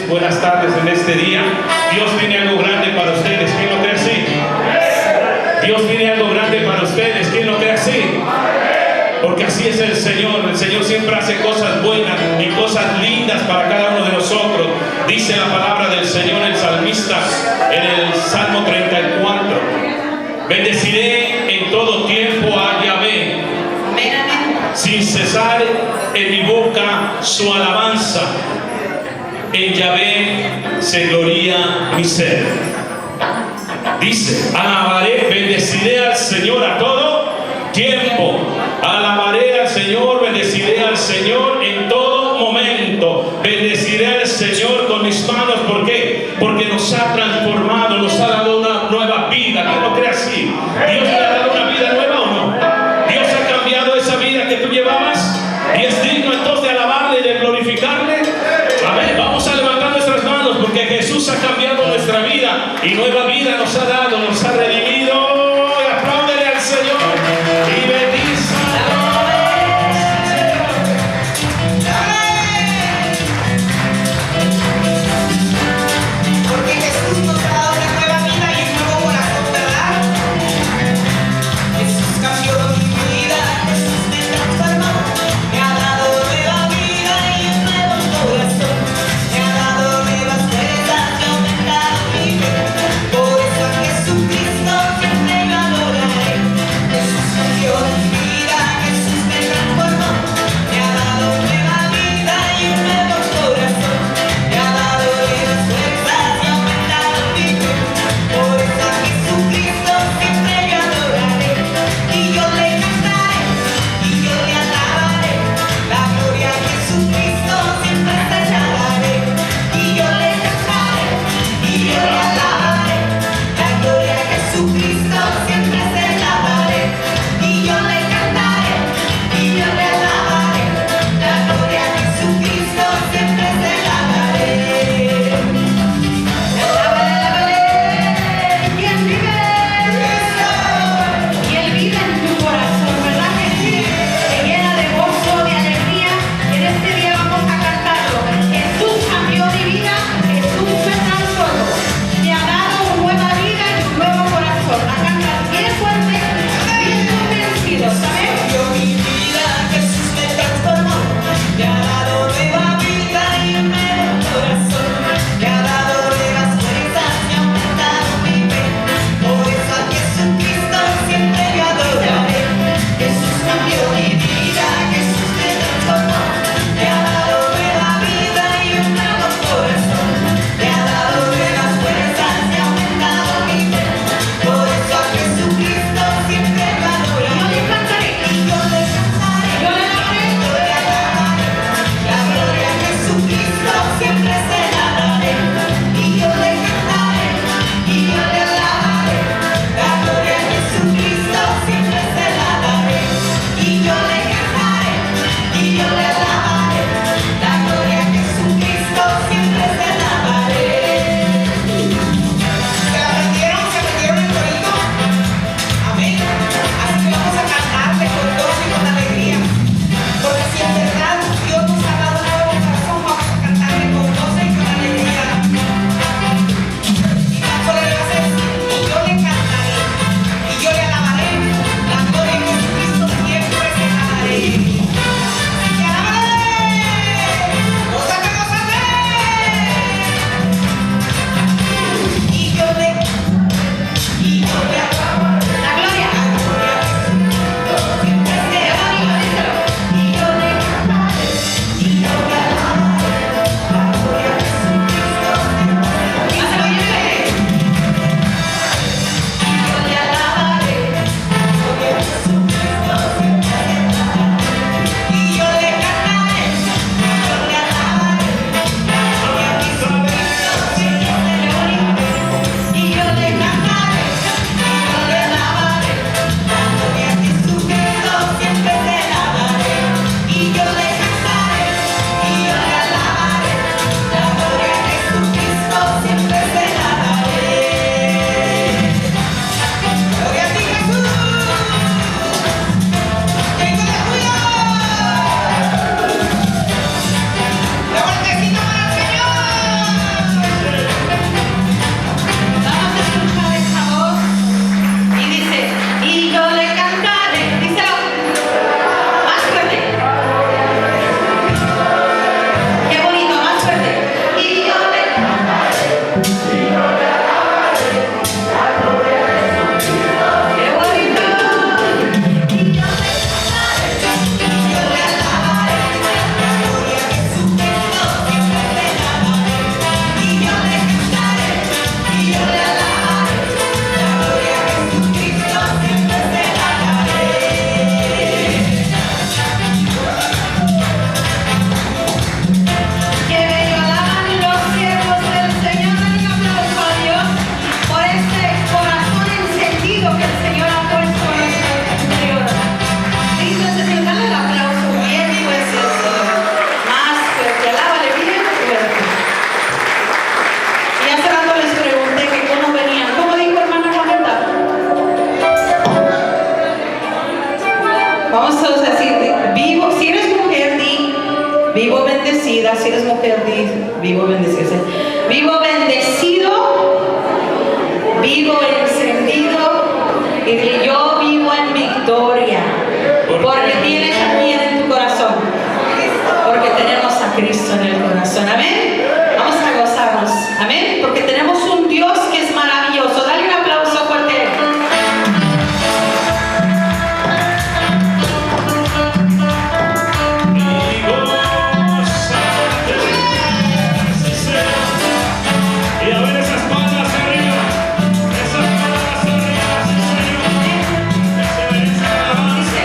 Buenas tardes en este día. Dios tiene algo grande para ustedes. ¿Quién lo cree así? Dios tiene algo grande para ustedes. ¿Quién lo cree así? Porque así es el Señor. El Señor siempre hace cosas buenas y cosas lindas para cada uno de nosotros. Dice la palabra del Señor, el salmista, en el Salmo 34. Bendeciré en todo tiempo a Yahvé, sin cesar en mi boca su alabanza. En Yahvé se gloría mi ser. Dice, alabaré, bendeciré al Señor a todo tiempo. Alabaré al Señor, bendeciré al Señor en todo momento. Bendeciré al Señor con mis manos. ¿Por qué? Porque nos ha transformado, nos ha dado una nueva vida. ¿Quién lo cree así? ¿Dios te ha dado una vida nueva o no? Dios ha cambiado esa vida que tú llevabas y es digno entonces de alabarle y de glorificarle. Amén. Vamos a levantar nuestras manos porque Jesús ha cambiado nuestra vida y nueva vida nos ha dado, nos ha redimido. Apláudele al Señor y bendízalo. Porque Jesús nos ha dado una nueva vida y un nuevo corazón, ¿verdad? Jesús cambió mi vida, Jesús me transformó, me ha dado nueva vida y un nuevo corazón, me ha dado nuevas fuerzas y aumentado mi fe. Por eso a Jesucristo Vivo bendecida. Si eres mujer, di, vivo bendecida. Vivo bendecido, vivo encendido, y di, yo vivo en victoria. Porque tienes a quién en tu corazón. Porque tenemos a Cristo en el corazón. Amén. Vamos a gozarnos. Amén. Porque tenemos un Dios que es maravilloso. Dale un aplauso fuerte. Y a ver esas palmas arriba. Esas palmas arriba, sí, Señor. Esa alabanza.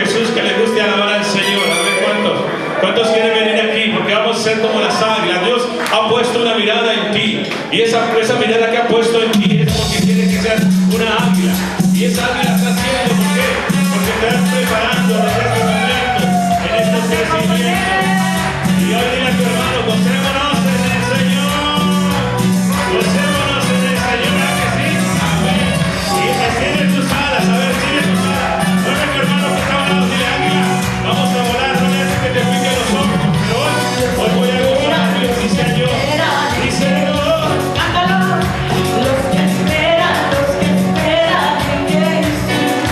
Jesús que le guste alabar al Señor. A ver cuántos quieren venir aquí, porque vamos a ser como las águilas. Dios ha puesto una mirada en ti, y esa mirada que ha puesto en ti es porque quiere que seas una águila. Y esa águila está haciendo, ¿por qué? Porque te estás preparando desde este momento en estos crecimientos. Y hoy dile a tu hermano, gocémonos en el Señor. Gocémonos en el Señor, ¿verdad que sí? Amén. Y extiende tus alas, a ver, extiende tus alas. Mueve a tu hermano que está a un lado, dile, águila, vamos a volar, no le hace que te pique los ojos. Pero hoy voy a gozar, dice yo. Dice Dios. Cántalo. Los que esperan en Jesús.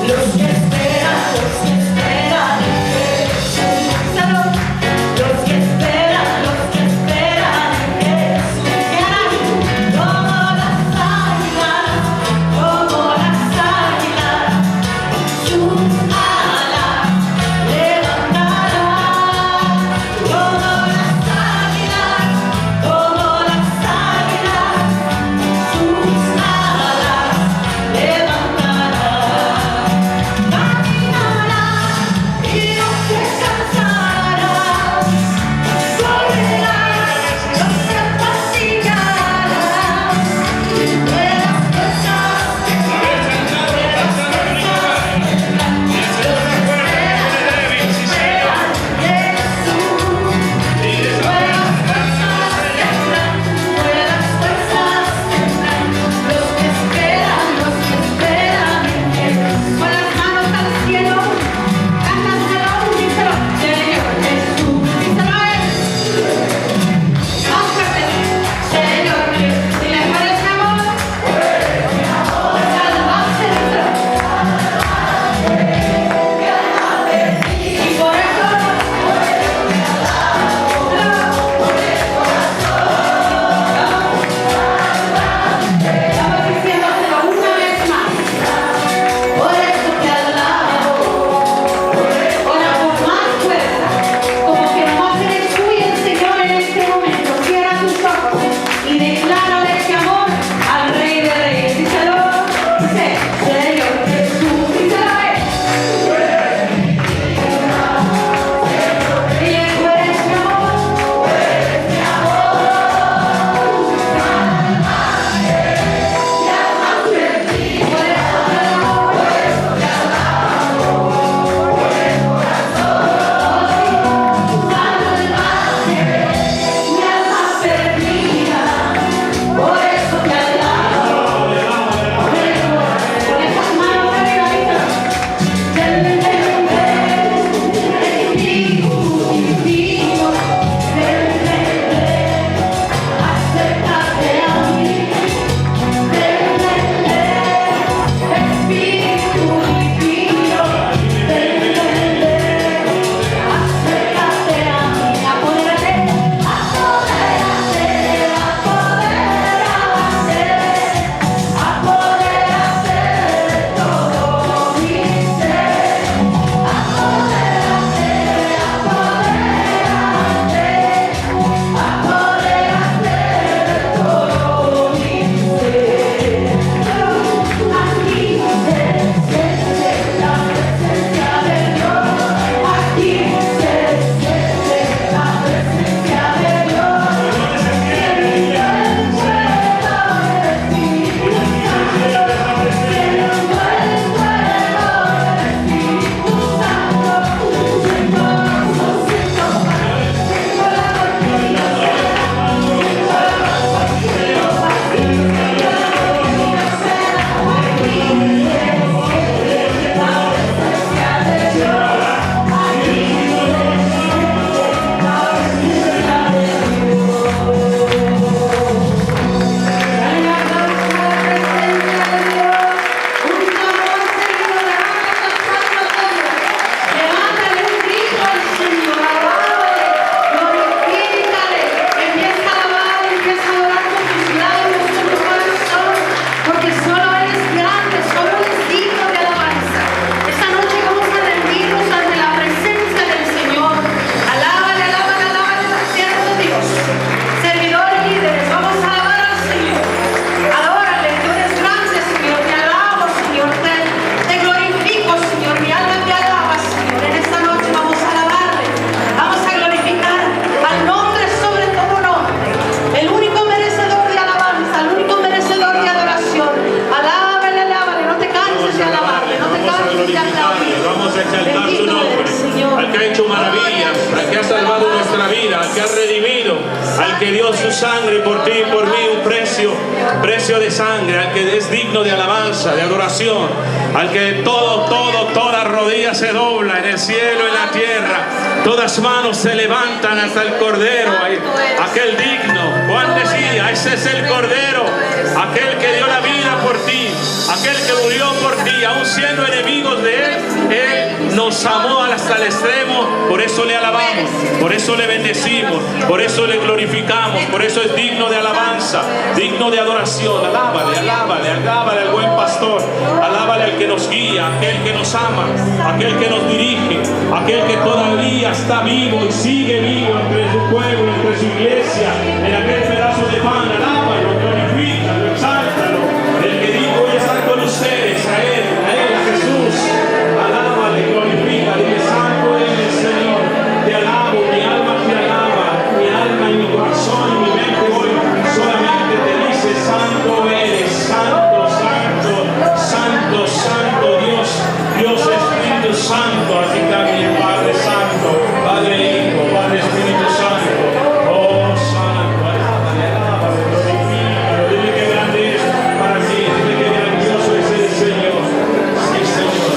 Los que esperan Vamos a exaltar su nombre. Al que ha hecho maravillas, al que ha salvado nuestra vida, al que ha redimido, al que dio su sangre por ti y por mí, un precio de sangre, al que es digno de alabanza, de adoración, al que toda rodilla se dobla en el cielo, en la tierra, todas manos se levantan hasta el Cordero, aquel digno. Juan decía, ese es el Cordero, aquel que dio la vida por ti, aquel que murió por ti, aún siendo enemigos de Él, Él nos amó hasta el extremo. Por eso le alabamos, por eso le bendecimos, por eso le glorificamos, por eso es digno de alabanza, digno de adoración. Alábale, alábale, alábale al buen pastor, alábale al que nos guía, aquel que nos ama, aquel que nos dirige, aquel que todavía está vivo y sigue vivo entre su pueblo, entre su iglesia, en aquel pedazo de pan. Alábalo, glorifícalo, exáltalo. El que dijo hoy estar con ustedes, a Él, a Jesús. Alábale, glorifícale, dile: santo eres, Señor. Te alabo, mi alma te alaba, mi alma y mi corazón y mi mente hoy solamente te dice: santo eres, santo, santo, santo, santo Dios, Dios Espíritu Santo. Así también Padre Santo, Padre Hijo, Padre Espíritu Santo. Oh, santo, alábale, alábale, glorifícalo. Dile que grande es para ti, dile que grandioso es el Señor. Sí, Señor.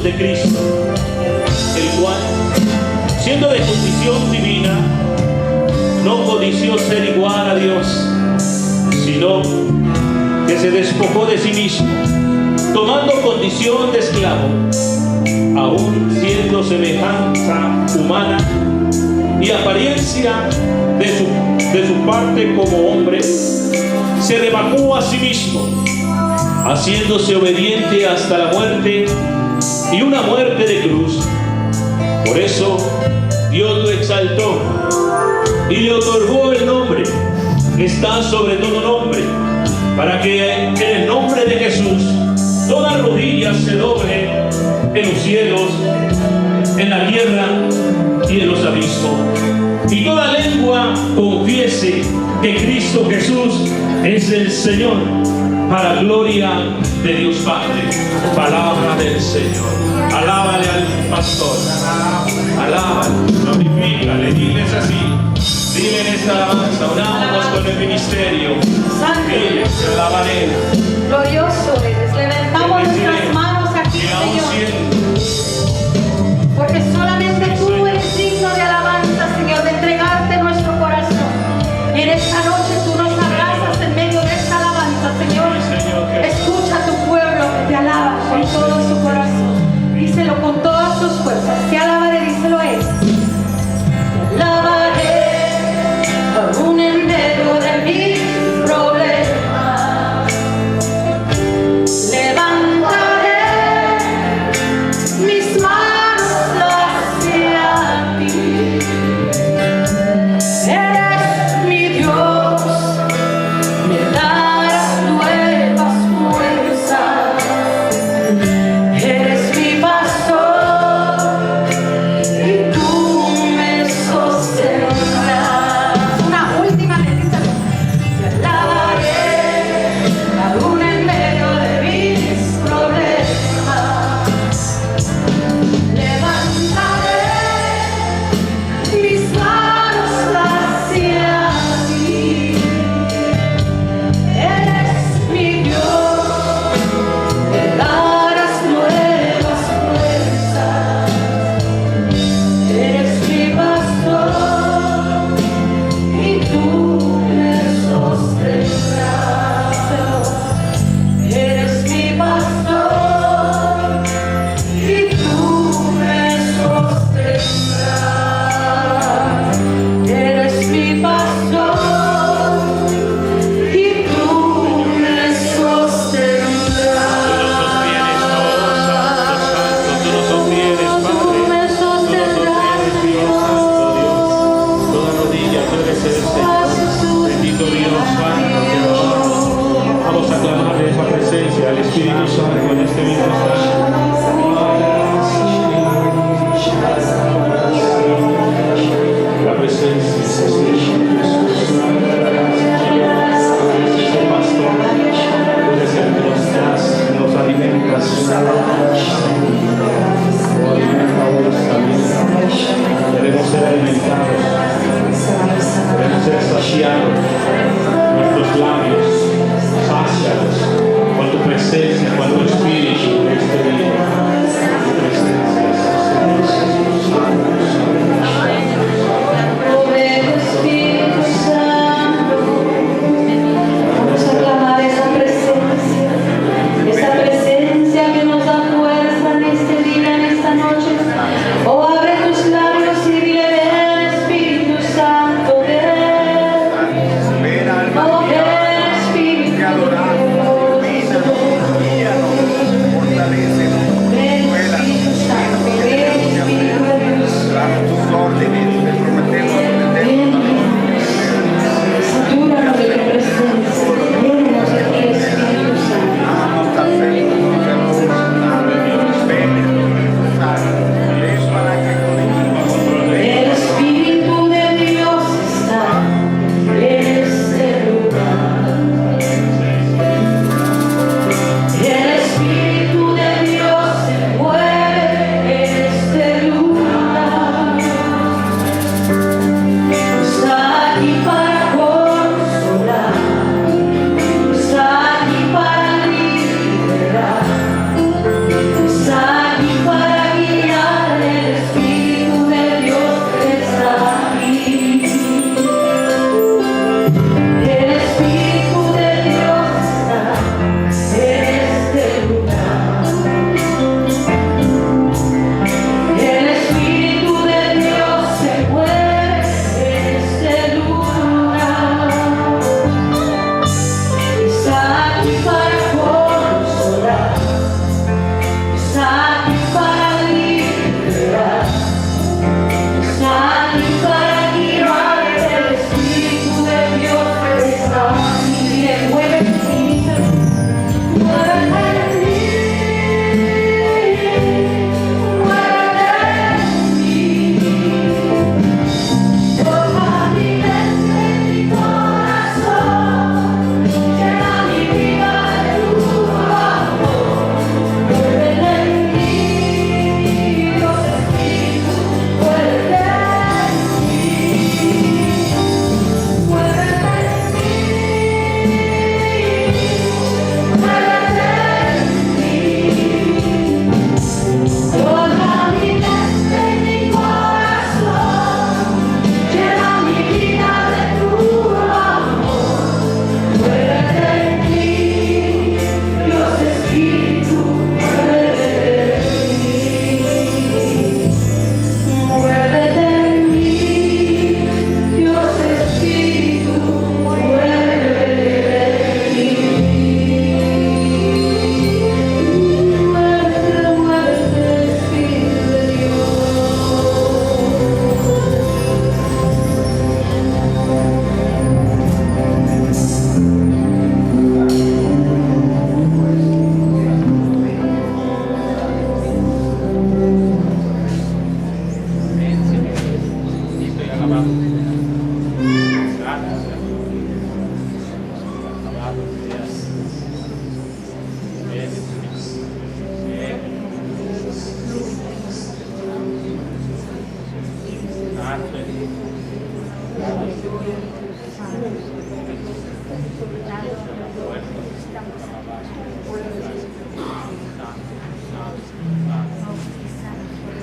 De Cristo, el cual, siendo de condición divina, no codició ser igual a Dios, sino que se despojó de sí mismo, tomando condición de esclavo, aún siendo semejanza humana y apariencia de su parte como hombre, se rebajó a sí mismo, haciéndose obediente hasta la muerte, y una muerte de cruz. Por eso Dios lo exaltó y le otorgó el nombre que está sobre todo nombre, para que en el nombre de Jesús toda rodilla se doble en los cielos, en la tierra y en los abismos, y toda lengua confiese que Cristo Jesús es el Señor, para gloria de Dios Padre. Palabra del Señor. Alábale al pastor. Alábale, glorifícale, diles así. Dile en esta alabanza, unámonos con el ministerio. Dile, te alabaré. Glorioso eres. Levantamos nuestras manos aquí, Señor. Porque solamente tú eres digno de alabanza, Señor, de entregarte nuestro corazón. Y en esta noche tú nos abrazas en medio de esta alabanza, Señor. Escucha a tu pueblo que te alaba con todo su corazón. Díselo con todas sus fuerzas. Te alabaré, díselo a él. Te alabaré aún en medio de mis problemas. Levantaré mis manos hacia ti. Eres mi Dios, me darás nuevas fuerzas. Eres mi pastor y tú me sostendrás. Una última vez, díselo. Te alabaré aún en medio de mis problemas. Levantaré mis manos hacia ti. Eres mi Dios, me darás nuevas fuerzas. Eres mi pastor y tú me sostendrás. Eres mi pastor y tú me sostendrás. Eres mi pastor y tú me sostendrás. Tú nos sostienes, Padre. Tú nos sostienes, Dios Santo, Dios. Toda rodilla tú eres el Señor. Bendito Dios Santo, Dios. Vamos a clamarle esa presencia al Espíritu Santo en este mismo instante. La presencia de Jesús. Este pastor, tú eres el que nos das, nos alimentas. Queremos ser alimentados, queremos ser saciados, nuestros labios, sáciados con tu presencia, con tu espíritu en este día. Tu presencia, Ven, Espíritu Santo, vamos a clamar esa presencia que nos da fuerza en este día, en esta noche. Oh, abre tus labios y dile, ven, Espíritu Santo, ven. Ven, alma Oh, mía, ven, Espíritu te adoramos. Ven, alma mía,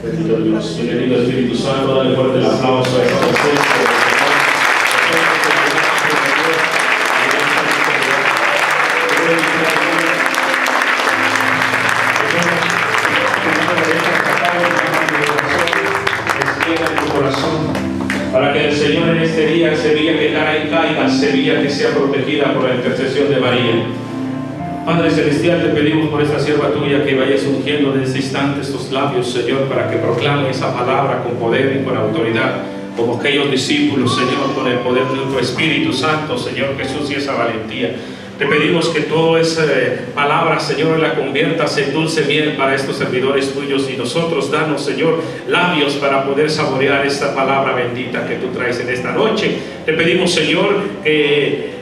Bendito Dios. Bienvenido Espíritu Santo. Dale fuerte el aplauso a esta presencia. Para que el Señor en este día, semilla que caiga, semilla que sea protegida por la intercesión de María. Padre Celestial, te pedimos por esta sierva tuya que vayas ungiendo desde este instante estos labios, Señor, para que proclame esa palabra con poder y con autoridad, como aquellos discípulos, Señor, con el poder de tu Espíritu Santo, Señor Jesús, y esa valentía. Te pedimos que toda esa palabra, Señor, la conviertas en dulce miel para estos servidores tuyos, y nosotros danos, Señor, labios para poder saborear esta palabra bendita que tú traes en esta noche. Te pedimos, Señor, que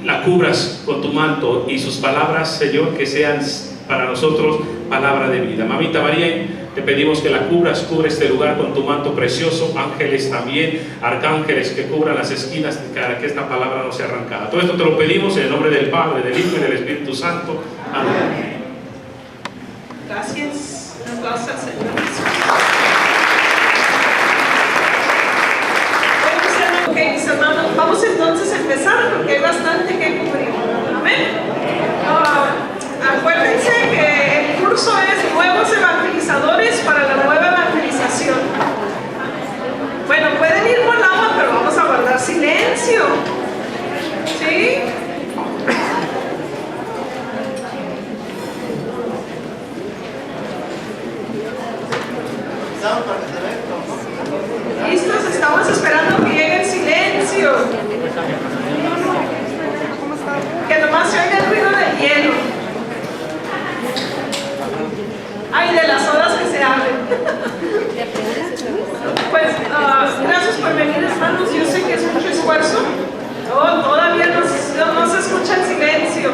la cubras con tu manto y sus palabras, Señor, que sean para nosotros palabra de vida. Mamita María, te pedimos que la cubras, cubre este lugar con tu manto precioso, ángeles también, arcángeles que cubran las esquinas para que esta palabra no sea arrancada. Todo esto te lo pedimos en el nombre del Padre, del Hijo y del Espíritu Santo. Amén. Gracias. Un aplauso al Señor Jesús. Ok, mis hermanos, vamos entonces a empezar porque hay bastante que cubrir. Amén. Acuérdense que el curso es Nuevos Evangelizadores para la Nueva Evangelización. Bueno, pueden ir con agua, pero vamos a guardar silencio. ¿Sí? ¿Listos? Estamos esperando que llegue el silencio. Que nomás se oiga el ruido del hielo. Ay, de las olas que se abren. Pues, gracias por venir, hermanos. Yo sé que es mucho esfuerzo. Todavía no se escucha el silencio.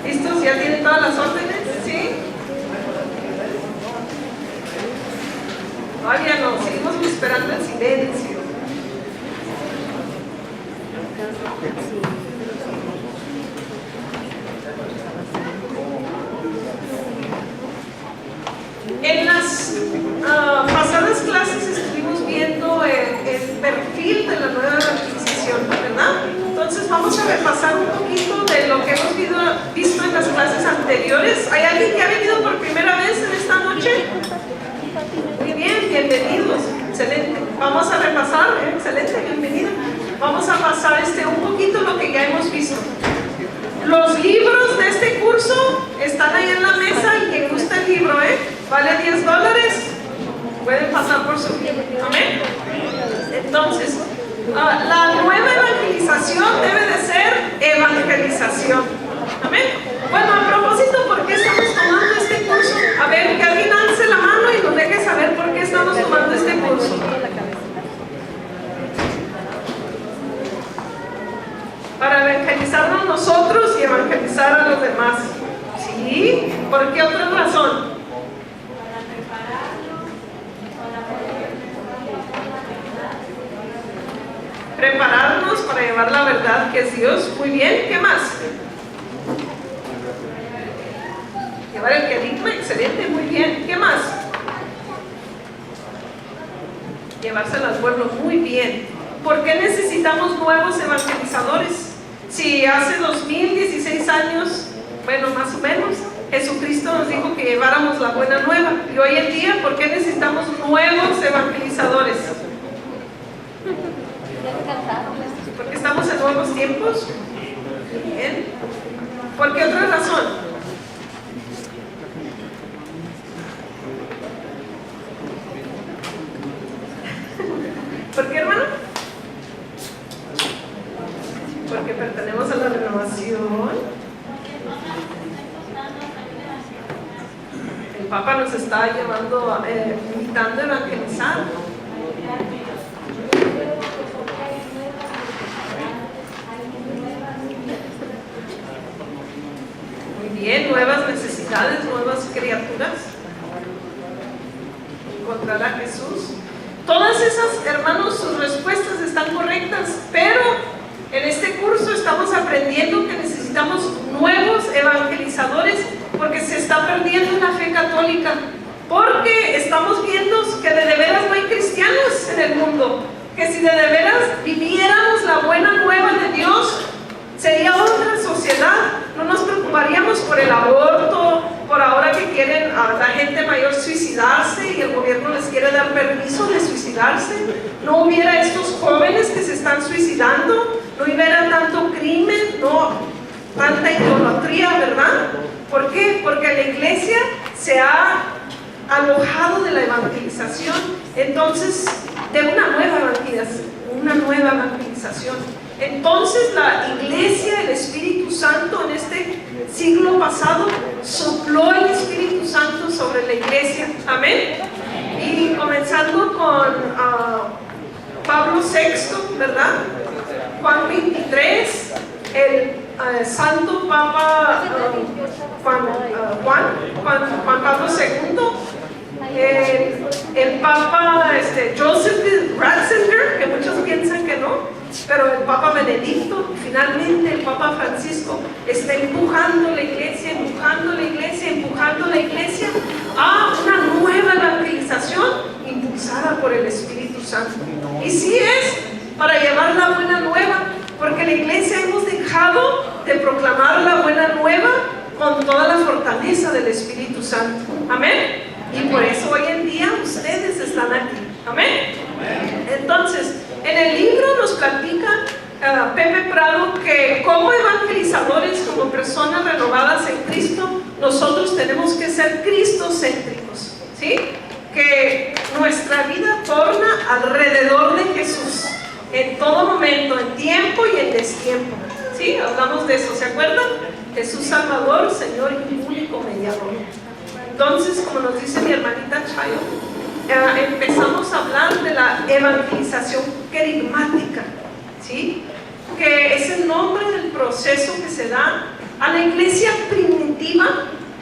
¿Listos? ¿Ya tienen todas las órdenes? ¿Sí? Todavía no, seguimos esperando el silencio. En las pasadas clases estuvimos viendo el perfil de la nueva evangelización, ¿verdad? Entonces vamos a repasar un poquito de lo que hemos visto en las clases anteriores. ¿Hay alguien que ha venido por primera vez en esta noche? Muy bien, bienvenidos. Excelente. Vamos a repasar, excelente, bienvenido. Vamos a pasar un poquito lo que ya hemos visto. Los libros de este curso están ahí en la mesa y quien gusta el libro, vale $10. Pueden pasar por su libro. Amén. Entonces, la nueva evangelización debe de ser evangelización. Amén. Bueno, a propósito, ¿por qué estamos tomando este curso? A ver, que alguien alce la mano y nos deje saber por qué estamos tomando este curso. Para evangelizarnos nosotros y evangelizar a los demás. ¿Sí? ¿Por qué otra razón? Prepararnos para llevar la verdad que es Dios. Muy bien, ¿qué más? Llevar el querigma, excelente, muy bien. ¿Qué más? Llevárselo al pueblo, muy bien. ¿Por qué necesitamos nuevos evangelizadores? Si hace 2016 años, bueno, más o menos, Jesucristo nos dijo que lleváramos la buena nueva. Y hoy en día, ¿por qué necesitamos nuevos evangelizadores? Porque estamos en nuevos tiempos. Bien. ¿Por qué otra razón? ¿Por qué, hermano? Porque pertenecemos a la renovación. El Papa nos está llevando, invitando a evangelizar. Muy bien, nuevas necesidades, nuevas criaturas. Encontrar a Jesús. Todas esas, hermanos, sus respuestas están correctas, pero en este curso estamos aprendiendo que necesitamos nuevos evangelizadores católica, porque estamos viendo que de veras no hay cristianos en el mundo, que si de veras viviéramos la buena nueva de Dios, sería otra sociedad. No nos preocuparíamos por el aborto, por ahora que quieren a la gente mayor suicidarse y el gobierno les quiere dar permiso de suicidarse. No hubiera estos jóvenes que se están suicidando, no hubiera tanto crimen, no tanta idolatría, ¿verdad? ¿Por qué? Porque la iglesia se ha alojado de la evangelización, entonces de una nueva evangelización. Entonces la iglesia, el Espíritu Santo en este siglo pasado sopló el Espíritu Santo sobre la iglesia, amén. Y comenzando con Pablo VI, ¿verdad? Juan 23, el Santo Papa Juan Pablo II, el Papa Joseph Ratzinger, que muchos piensan que no, pero el Papa Benedicto, finalmente el Papa Francisco está empujando la iglesia a una nueva evangelización impulsada por el Espíritu Santo. Y sí es para llevar la buena nueva, porque la iglesia hemos dejado de proclamar la buena nueva con toda la fortaleza del Espíritu Santo, amén. Y por eso hoy en día ustedes están aquí, amén. Entonces, en el libro nos platica Pepe Prado que como evangelizadores, como personas renovadas en Cristo, nosotros tenemos que ser cristocéntricos, ¿sí? Que nuestra vida torna alrededor de Jesús en todo momento, en tiempo y en destiempo, ¿sí? Hablamos de eso, ¿se acuerdan? Jesús Salvador, Señor y único mediador. Entonces, como nos dice mi hermanita Chayo, empezamos a hablar de la evangelización querigmática, ¿sí? Que es el nombre del proceso que se da a la iglesia primitiva,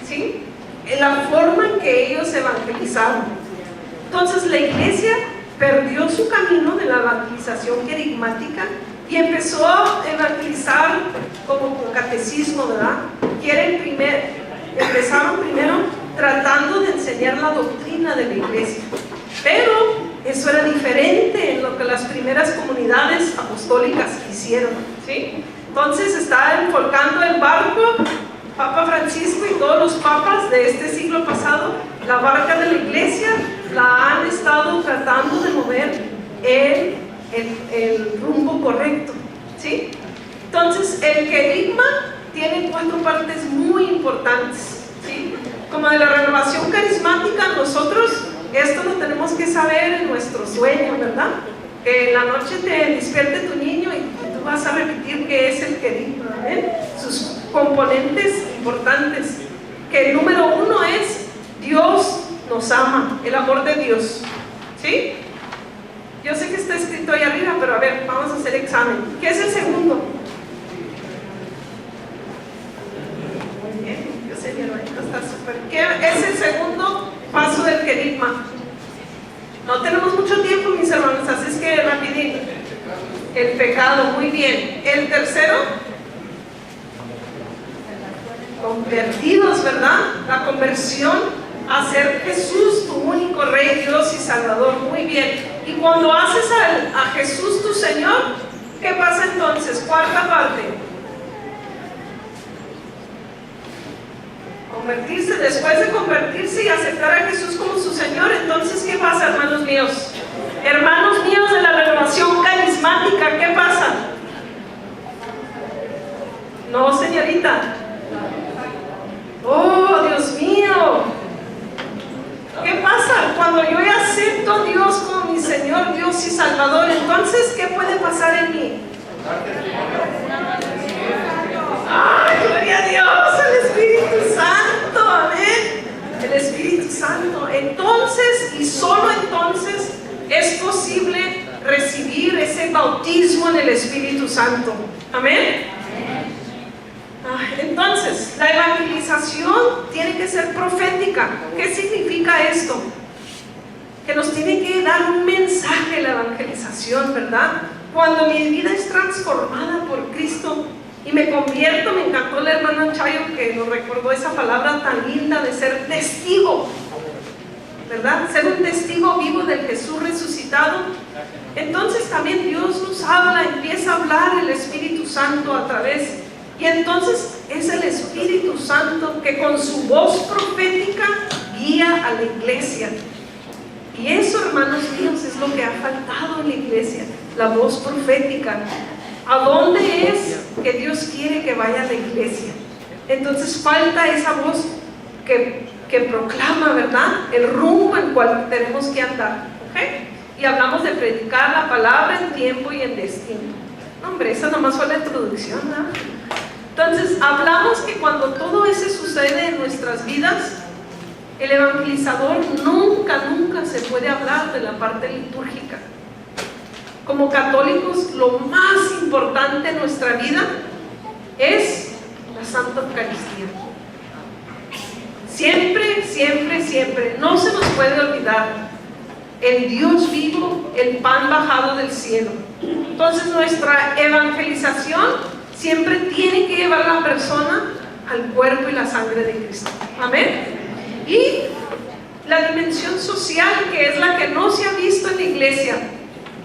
¿sí? En la forma en que ellos evangelizaron. Entonces la iglesia perdió su camino de la evangelización querigmática y empezó a evangelizar como con catecismo, ¿verdad? Empezaron primero tratando de enseñar la doctrina de la iglesia, pero eso era diferente en lo que las primeras comunidades apostólicas hicieron, ¿sí? Entonces está enfocando el barco, Papa Francisco y todos los papas de este siglo pasado, la barca de la iglesia la han estado tratando de mover en el rumbo correcto, ¿sí? Entonces el querigma tiene 4 partes muy importantes, ¿sí? Como de la renovación carismática, nosotros esto lo tenemos que saber en nuestro sueño, ¿verdad? Que en la noche te despierte tu niño y tú vas a repetir qué es el querigma, ¿eh? Sus componentes importantes, que el número 1 es Dios nos ama, el amor de Dios, ¿sí? Yo sé que está escrito ahí arriba, pero a ver, vamos a hacer examen. ¿Qué es el segundo? Muy bien, yo sé, mi hermanito está súper. ¿Qué es el segundo paso del querigma? No tenemos mucho tiempo, mis hermanos, así es que rapidito. El pecado, muy bien. El tercero, convertidos, ¿verdad? La conversión a ser Jesús tu único Rey, Dios y Salvador, muy bien. Y cuando haces a Jesús tu Señor, ¿qué pasa entonces? 4ª parte. Convertirse, después de convertirse y aceptar a Jesús como su Señor, entonces ¿qué pasa, hermanos míos? Hermanos míos de la renovación carismática, ¿qué pasa? No, señorita. Oh, Dios mío. ¿Qué pasa? Cuando yo ya acepto a Dios como mi Señor, Dios y Salvador, entonces ¿qué puede pasar en mí? ¡Ay, gloria a Dios! El Espíritu Santo, amén. El Espíritu Santo. Entonces, y solo entonces, es posible recibir ese bautismo en el Espíritu Santo. Amén. Entonces, la evangelización tiene que ser profética. ¿Qué significa esto? Que nos tiene que dar un mensaje la evangelización, ¿verdad? Cuando mi vida es transformada por Cristo y y me convierto. Me encantó la hermana Chayo que nos recordó esa palabra tan linda de ser testigo, ¿verdad? Ser un testigo vivo del Jesús resucitado. Entonces también Dios nos habla, empieza a hablar el Espíritu Santo a través, y entonces es el Espíritu Santo que con su voz profética guía a la iglesia. Y eso, hermanos míos, es lo que ha faltado en la iglesia, la voz profética. ¿A dónde es que Dios quiere que vaya la iglesia? Entonces falta esa voz que proclama, ¿verdad?, el rumbo en cual tenemos que andar, ¿ok? Y hablamos de predicar la palabra en tiempo y en destino. No, hombre, esa nomás fue la introducción, ¿no? Entonces, hablamos que cuando todo eso sucede en nuestras vidas, el evangelizador nunca se puede hablar de la parte litúrgica. Como católicos, lo más importante en nuestra vida es la Santa Eucaristía. Siempre, no se nos puede olvidar el Dios vivo, el pan bajado del cielo. Entonces nuestra evangelización siempre tiene que llevar a la persona al cuerpo y la sangre de Cristo. Amén. Y la dimensión social, que es la que no se ha visto en la iglesia,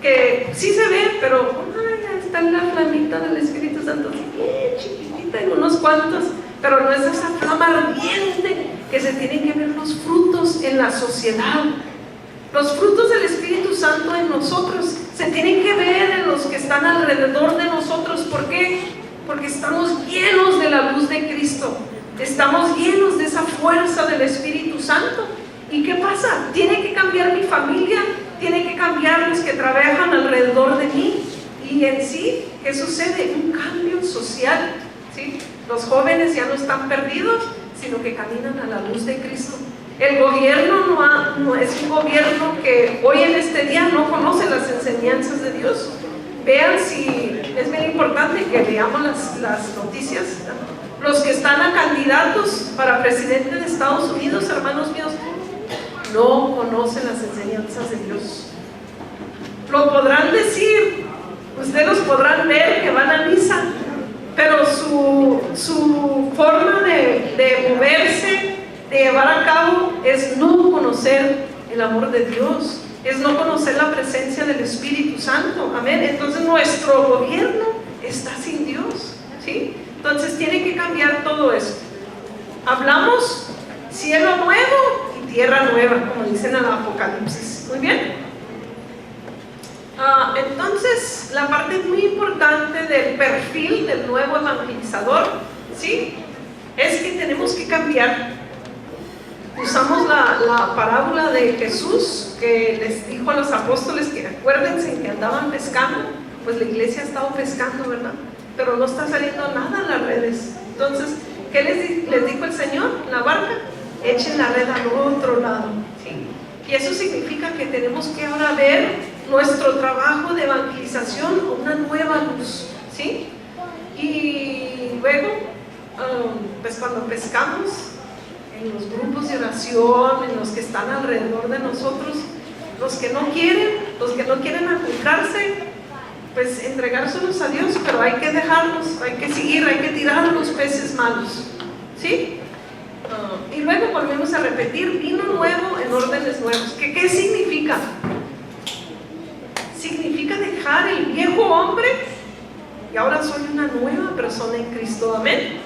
que sí se ve, pero está en la flamita del Espíritu Santo, bien chiquitita en unos cuantos, pero no es esa flama ardiente que se tienen que ver los frutos en la sociedad. Los frutos del Espíritu Santo en nosotros se tienen que ver en los que están alrededor de nosotros. ¿Por qué? Porque estamos llenos de la luz de Cristo, estamos llenos de esa fuerza del Espíritu Santo. ¿Y qué pasa? Tiene que cambiar mi familia, tiene que cambiar los que trabajan alrededor de mí. Y en sí, ¿qué sucede? Un cambio social, ¿sí? Los jóvenes ya no están perdidos, sino que caminan a la luz de Cristo. El gobierno no es un gobierno que hoy en este día no conoce las enseñanzas de Dios. Vean, si es bien importante que veamos las noticias. Los que están a candidatos para presidente de Estados Unidos, hermanos míos, no conocen las enseñanzas de Dios. Lo podrán decir, ustedes los podrán ver que van a misa, pero su forma de moverse, de llevar a cabo, es no conocer el amor de Dios, es no conocer la presencia del Espíritu Santo. Amén. Entonces nuestro gobierno está sin Dios, ¿sí? Entonces tiene que cambiar todo eso. Hablamos cielo nuevo y tierra nueva, como dicen en el Apocalipsis. Muy bien. Entonces, la parte muy importante del perfil del nuevo evangelizador, ¿sí?, es que tenemos que cambiar. Usamos la parábola de Jesús, que les dijo a los apóstoles que acuérdense que andaban pescando. Pues la iglesia ha estado pescando, ¿verdad? Pero no está saliendo nada en las redes. Entonces, ¿qué les dijo el Señor en la barca? Echen la red al otro lado, ¿sí? Y eso significa que tenemos que ahora ver nuestro trabajo de evangelización con una nueva luz, ¿sí? Y luego, pues cuando pescamos, en los grupos de oración, en los que están alrededor de nosotros, los que no quieren aplicarse, pues entregárselos a Dios, pero hay que dejarlos, hay que seguir, hay que tirar los peces malos, ¿sí? Y luego volvemos a repetir, vino nuevo en órdenes nuevos. ¿Qué significa? Significa dejar el viejo hombre y ahora soy una nueva persona en Cristo. Amén.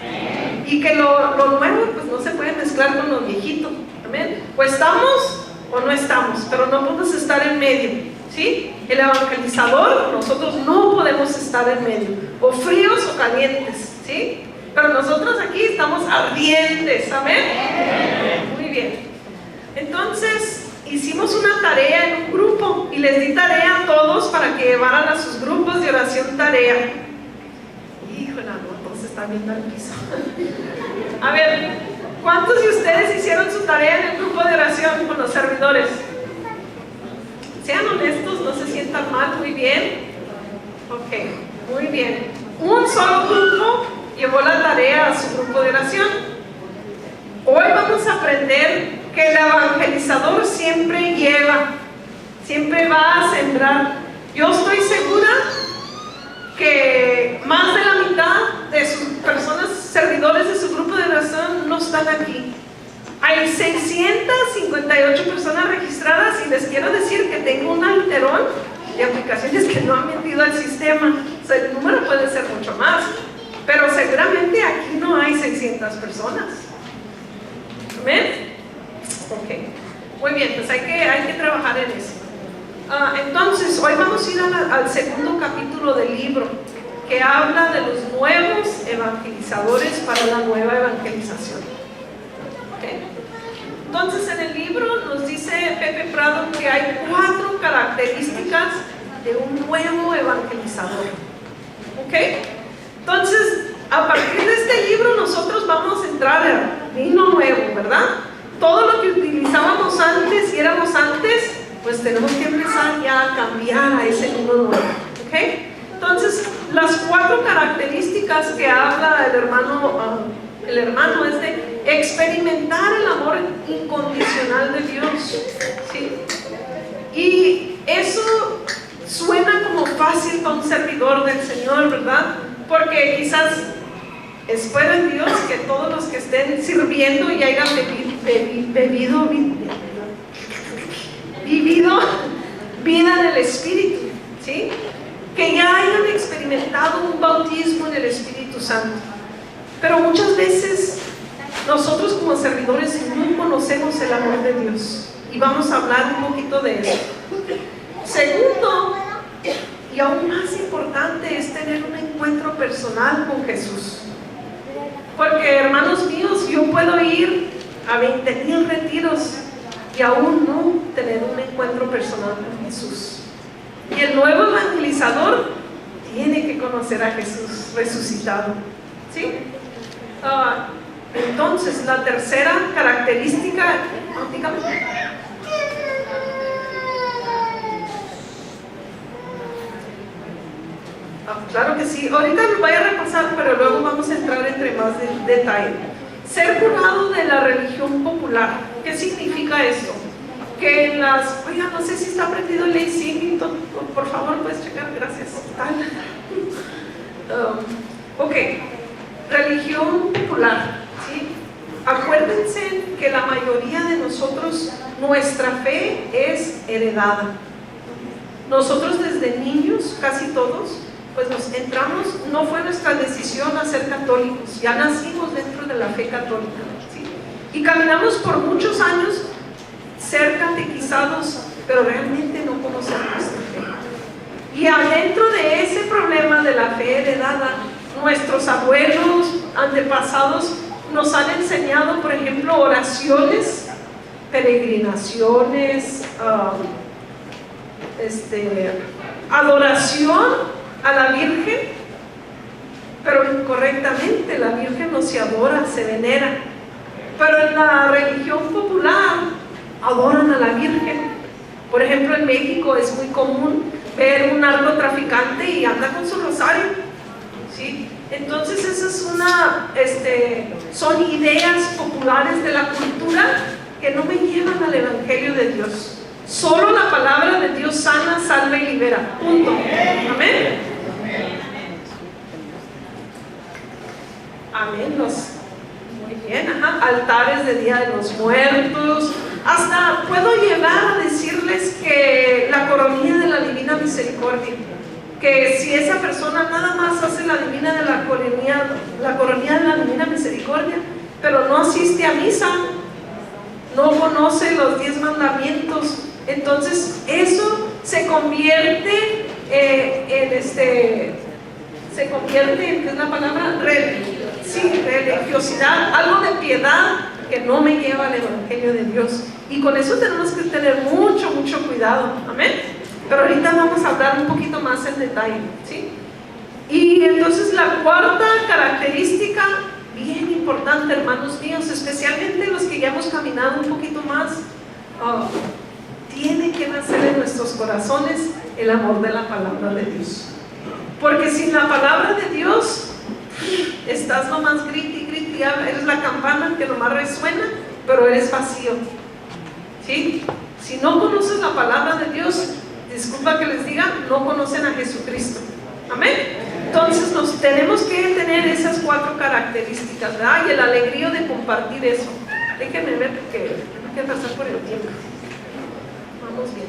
Y que lo nuevo pues no se puede mezclar con lo viejito. Amén. O estamos o no estamos, pero no podemos estar en medio, ¿sí? El evangelizador, nosotros no podemos estar en medio, o fríos o calientes, ¿sí? Pero nosotros aquí estamos ardientes. Amén. Muy bien. Entonces hicimos una tarea en un grupo y les di tarea a todos para que llevaran a sus grupos de oración tarea. Híjole, no, todos están viendo al piso. A ver, ¿cuántos de ustedes hicieron su tarea en el grupo de oración con los servidores? Sean honestos, no se sientan mal. Muy bien. Ok, muy bien. Un solo grupo llevó la tarea a su grupo de oración. Hoy vamos a aprender que el evangelizador siempre va a sembrar. Yo estoy segura que más de la mitad de sus 58 personas registradas y les quiero decir que tengo un alterón de aplicaciones que no han metido al sistema. O sea, el número puede ser mucho más, pero seguramente aquí no hay 600 personas. ¿Amén? Ok, muy bien, pues hay que trabajar en eso. Entonces, hoy vamos a ir al segundo capítulo del libro, que habla de los nuevos evangelizadores para la nueva evangelización. ¿Okay? Entonces, en el libro nos dice Pepe Prado que hay 4 características de un nuevo evangelizador. ¿Ok? Entonces, a partir de este libro nosotros vamos a entrar a vino nuevo, ¿verdad? Todo lo que utilizábamos antes y éramos antes, pues tenemos que empezar ya a cambiar a ese vino nuevo. ¿Ok? Entonces, las 4 características que habla el hermano es de experimentar el amor incondicional de Dios, ¿sí? Y eso suena como fácil para un servidor del Señor, ¿verdad? Porque quizás espero en Dios que todos los que estén sirviendo y hayan vivido vida del Espíritu, ¿sí? Que ya hayan experimentado un bautismo en el Espíritu Santo. Pero muchas veces nosotros como servidores no conocemos el amor de Dios, y vamos a hablar un poquito de eso. Segundo, y aún más importante, es tener un encuentro personal con Jesús. Porque, hermanos míos, yo puedo ir a 20,000 retiros y aún no tener un encuentro personal con Jesús. Y el nuevo evangelizador tiene que conocer a Jesús resucitado, ¿sí? Entonces, la tercera característica, dígame. Claro que sí, ahorita me voy a repasar, pero luego vamos a entrar entre más detalle. Ser curado de la religión popular. ¿Qué significa esto? Que en las... Oiga, no sé si está prendido el AC, por favor, puedes checar, gracias. Ok, religión popular, ¿sí? Acuérdense que la mayoría de nosotros, nuestra fe es heredada. Nosotros desde niños, casi todos, pues nos entramos, no fue nuestra decisión a ser católicos, ya nacimos dentro de la fe católica, ¿sí? Y caminamos por muchos años ser catequizados, pero realmente no conocemos nuestra fe. Y adentro de ese problema de la fe heredada, nuestros abuelos, antepasados, nos han enseñado, por ejemplo, oraciones, peregrinaciones, adoración a la Virgen, pero incorrectamente. La Virgen no se adora, se venera. Pero en la religión popular adoran a la Virgen. Por ejemplo, en México es muy común ver un narcotraficante y anda con su rosario, ¿sí? Entonces esas son ideas populares de la cultura que no me llevan al Evangelio de Dios. Solo la palabra de Dios sana, salva y libera. Punto. Amén. Amén. Muy bien. Altares de Día de los Muertos. Hasta puedo llegar a decirles que la coronilla de la Divina Misericordia, que si esa persona nada más hace la coronilla de la Divina Misericordia, pero no asiste a misa, no conoce los 10 mandamientos, entonces eso se convierte se convierte en, ¿qué es la palabra? Religiosidad, algo de piedad que no me lleva al Evangelio de Dios. Y con eso tenemos que tener mucho cuidado. Amén. Pero ahorita vamos a hablar un poquito más en detalle, ¿sí? Y entonces la cuarta característica, bien importante, hermanos míos, especialmente los que ya hemos caminado un poquito más, tiene que nacer en nuestros corazones el amor de la palabra de Dios. Porque sin la palabra de Dios estás nomás grite, eres la campana que nomás resuena, pero eres vacío, ¿sí? Si no conoces la palabra de Dios, disculpa que les diga, no conocen a Jesucristo. Amén. Entonces nos tenemos que tener esas 4 características, ¿verdad? Y el alegría de compartir eso. Déjenme ver porque Hay que pasar por el tiempo. Vamos bien.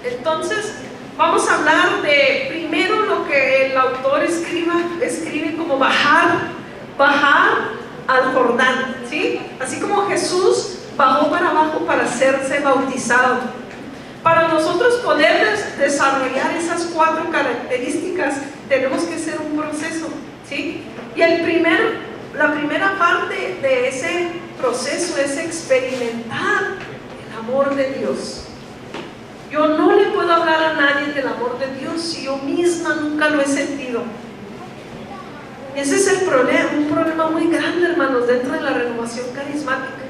Entonces, vamos a hablar de primero lo que el autor escribe como bajar al Jordán, ¿sí? Así como Jesús bajó para abajo para hacerse bautizado. Para nosotros poder desarrollar esas 4 características, tenemos que hacer un proceso, ¿sí? Y la primera parte de ese proceso es experimentar el amor de Dios. Yo no le puedo hablar a nadie del amor de Dios si yo misma nunca lo he sentido. Ese es el problema, un problema muy grande, hermanos, dentro de la renovación carismática.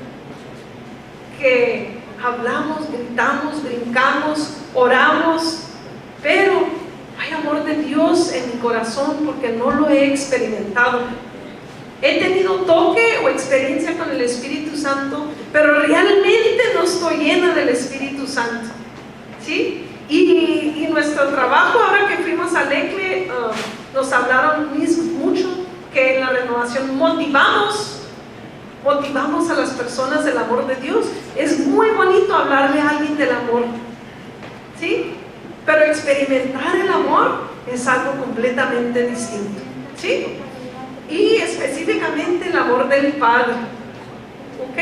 Que hablamos, gritamos, brincamos, oramos, pero hay amor de Dios en mi corazón porque no lo he experimentado. He tenido toque o experiencia con el Espíritu Santo, pero realmente no estoy llena del Espíritu Santo, ¿sí? Y nuestro trabajo, ahora que fuimos a Lecle, nos hablaron mucho que en la renovación motivamos a las personas del amor de Dios. Es muy bonito hablarle a alguien del amor, ¿sí? Pero experimentar el amor es algo completamente distinto, ¿sí? Y específicamente el amor del Padre, ¿ok?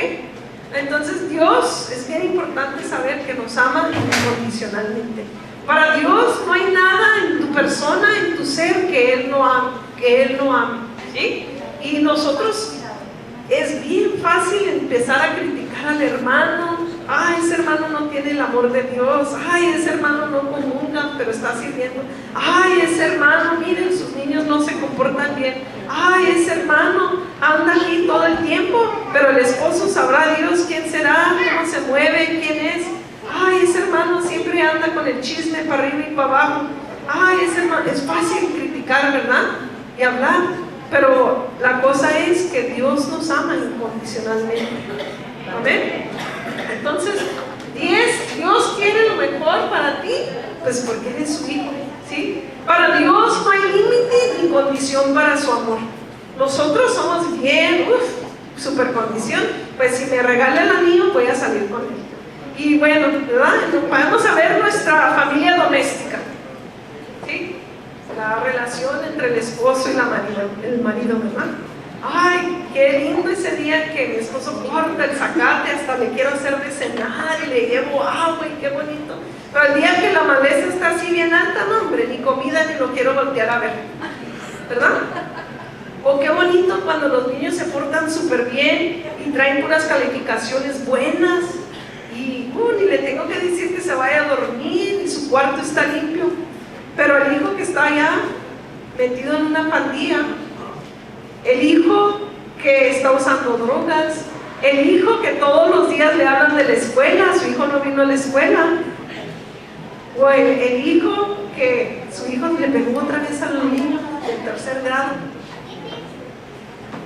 Entonces Dios, es bien importante saber que nos ama incondicionalmente. Para Dios no hay nada en tu persona, en tu ser, que Él no ame, ¿sí? Y nosotros, es bien fácil empezar a criticar al hermano. Ay, ese hermano no tiene el amor de Dios. Ay, ese hermano no comulga, pero está sirviendo. Ay, ese hermano, miren, sus niños no se comportan bien. Ay, ese hermano anda aquí todo el tiempo, pero el esposo sabrá Dios quién será, cómo se mueve, quién es. Ay, ese hermano siempre anda con el chisme para arriba y para abajo. Ay, ese hermano, es fácil criticar, ¿verdad? Y hablar. Pero la cosa es que Dios nos ama incondicionalmente. ¿Amén? Entonces, Dios quiere lo mejor para ti, pues porque eres su hijo, ¿sí? Para Dios no hay límite ni condición para su amor. Nosotros somos bien, super condición. Pues si me regala el anillo, voy a salir con él. Y bueno, ¿verdad? Podemos saber nuestra familia doméstica, ¿sí? La relación entre el esposo y el marido, ¿verdad? Ay, qué lindo ese día que mi esposo corta el zacate, hasta le quiero hacer de cenar y le llevo agua y qué bonito. Pero el día que la maleza está así bien alta, no hombre, ni comida ni lo quiero voltear a ver, ¿verdad? O qué bonito cuando los niños se portan súper bien y traen puras calificaciones buenas y ni le tengo que decir que se vaya a dormir y su cuarto está limpio. Pero el hijo que está allá metido en una pandilla, el hijo que está usando drogas, el hijo que todos los días le hablan de la escuela, su hijo no vino a la escuela, o el hijo que su hijo le pegó otra vez a los niños del 3er grado.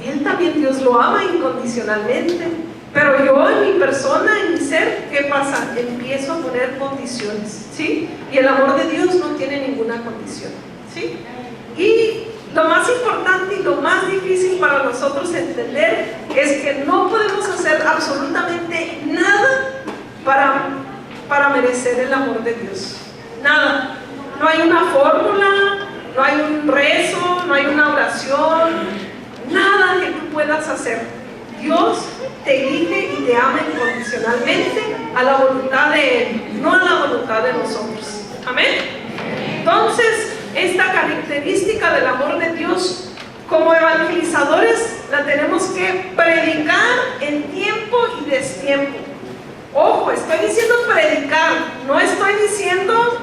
Él también, Dios lo ama incondicionalmente. Pero yo en mi persona, en mi ser, ¿qué pasa? Empiezo a poner condiciones, ¿sí? Y el amor de Dios no tiene ninguna condición, ¿sí? Y lo más importante y lo más difícil para nosotros entender es que no podemos hacer absolutamente nada para merecer el amor de Dios. Nada. No hay una fórmula, no hay un rezo, no hay una oración, nada que tú puedas hacer. Dios te elige y te ama incondicionalmente a la voluntad de Él, no a la voluntad de nosotros. Amén. Entonces, esta característica del amor de Dios, como evangelizadores, la tenemos que predicar en tiempo y destiempo. Ojo, estoy diciendo predicar, no estoy diciendo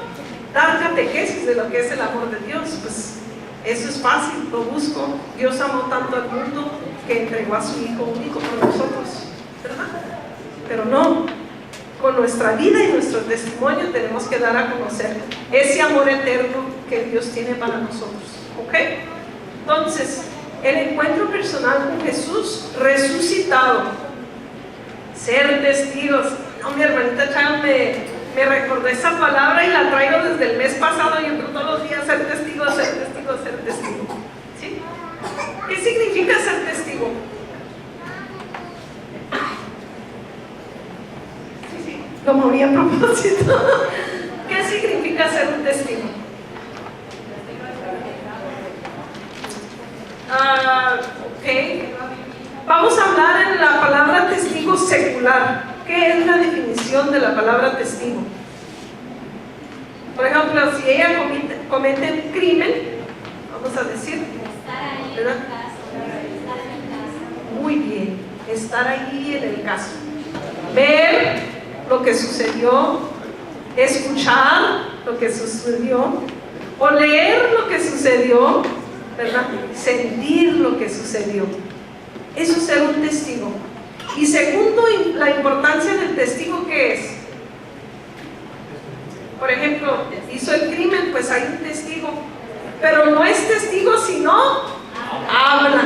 dar catequesis de lo que es el amor de Dios. Pues eso es fácil, lo busco. Dios amó tanto al mundo que entregó a su Hijo único por nosotros, ¿verdad? Pero no, con nuestra vida y nuestro testimonio tenemos que dar a conocer ese amor eterno que Dios tiene para nosotros, ¿ok? Entonces, el encuentro personal con Jesús resucitado, ser testigos. No, mi hermanita Chan me recordó esa palabra y la traigo desde el mes pasado y entro todos los días: ser testigo, ser testigo, ser testigo. ¿Sí? ¿Qué significa ser testigo? muy a propósito. ¿Qué significa ser un testigo? Ok. Vamos a hablar en la palabra testigo secular. ¿Qué es la definición de la palabra testigo? Por ejemplo, si ella comete un crimen, vamos a decir, ¿verdad? Muy bien, estar ahí en el caso, ver lo que sucedió, escuchar lo que sucedió, o leer lo que sucedió, ¿verdad? Sentir lo que sucedió. Eso es ser un testigo. Y segundo, la importancia del testigo, ¿qué es? Por ejemplo, hizo el crimen, pues hay un testigo, pero no es testigo si no habla.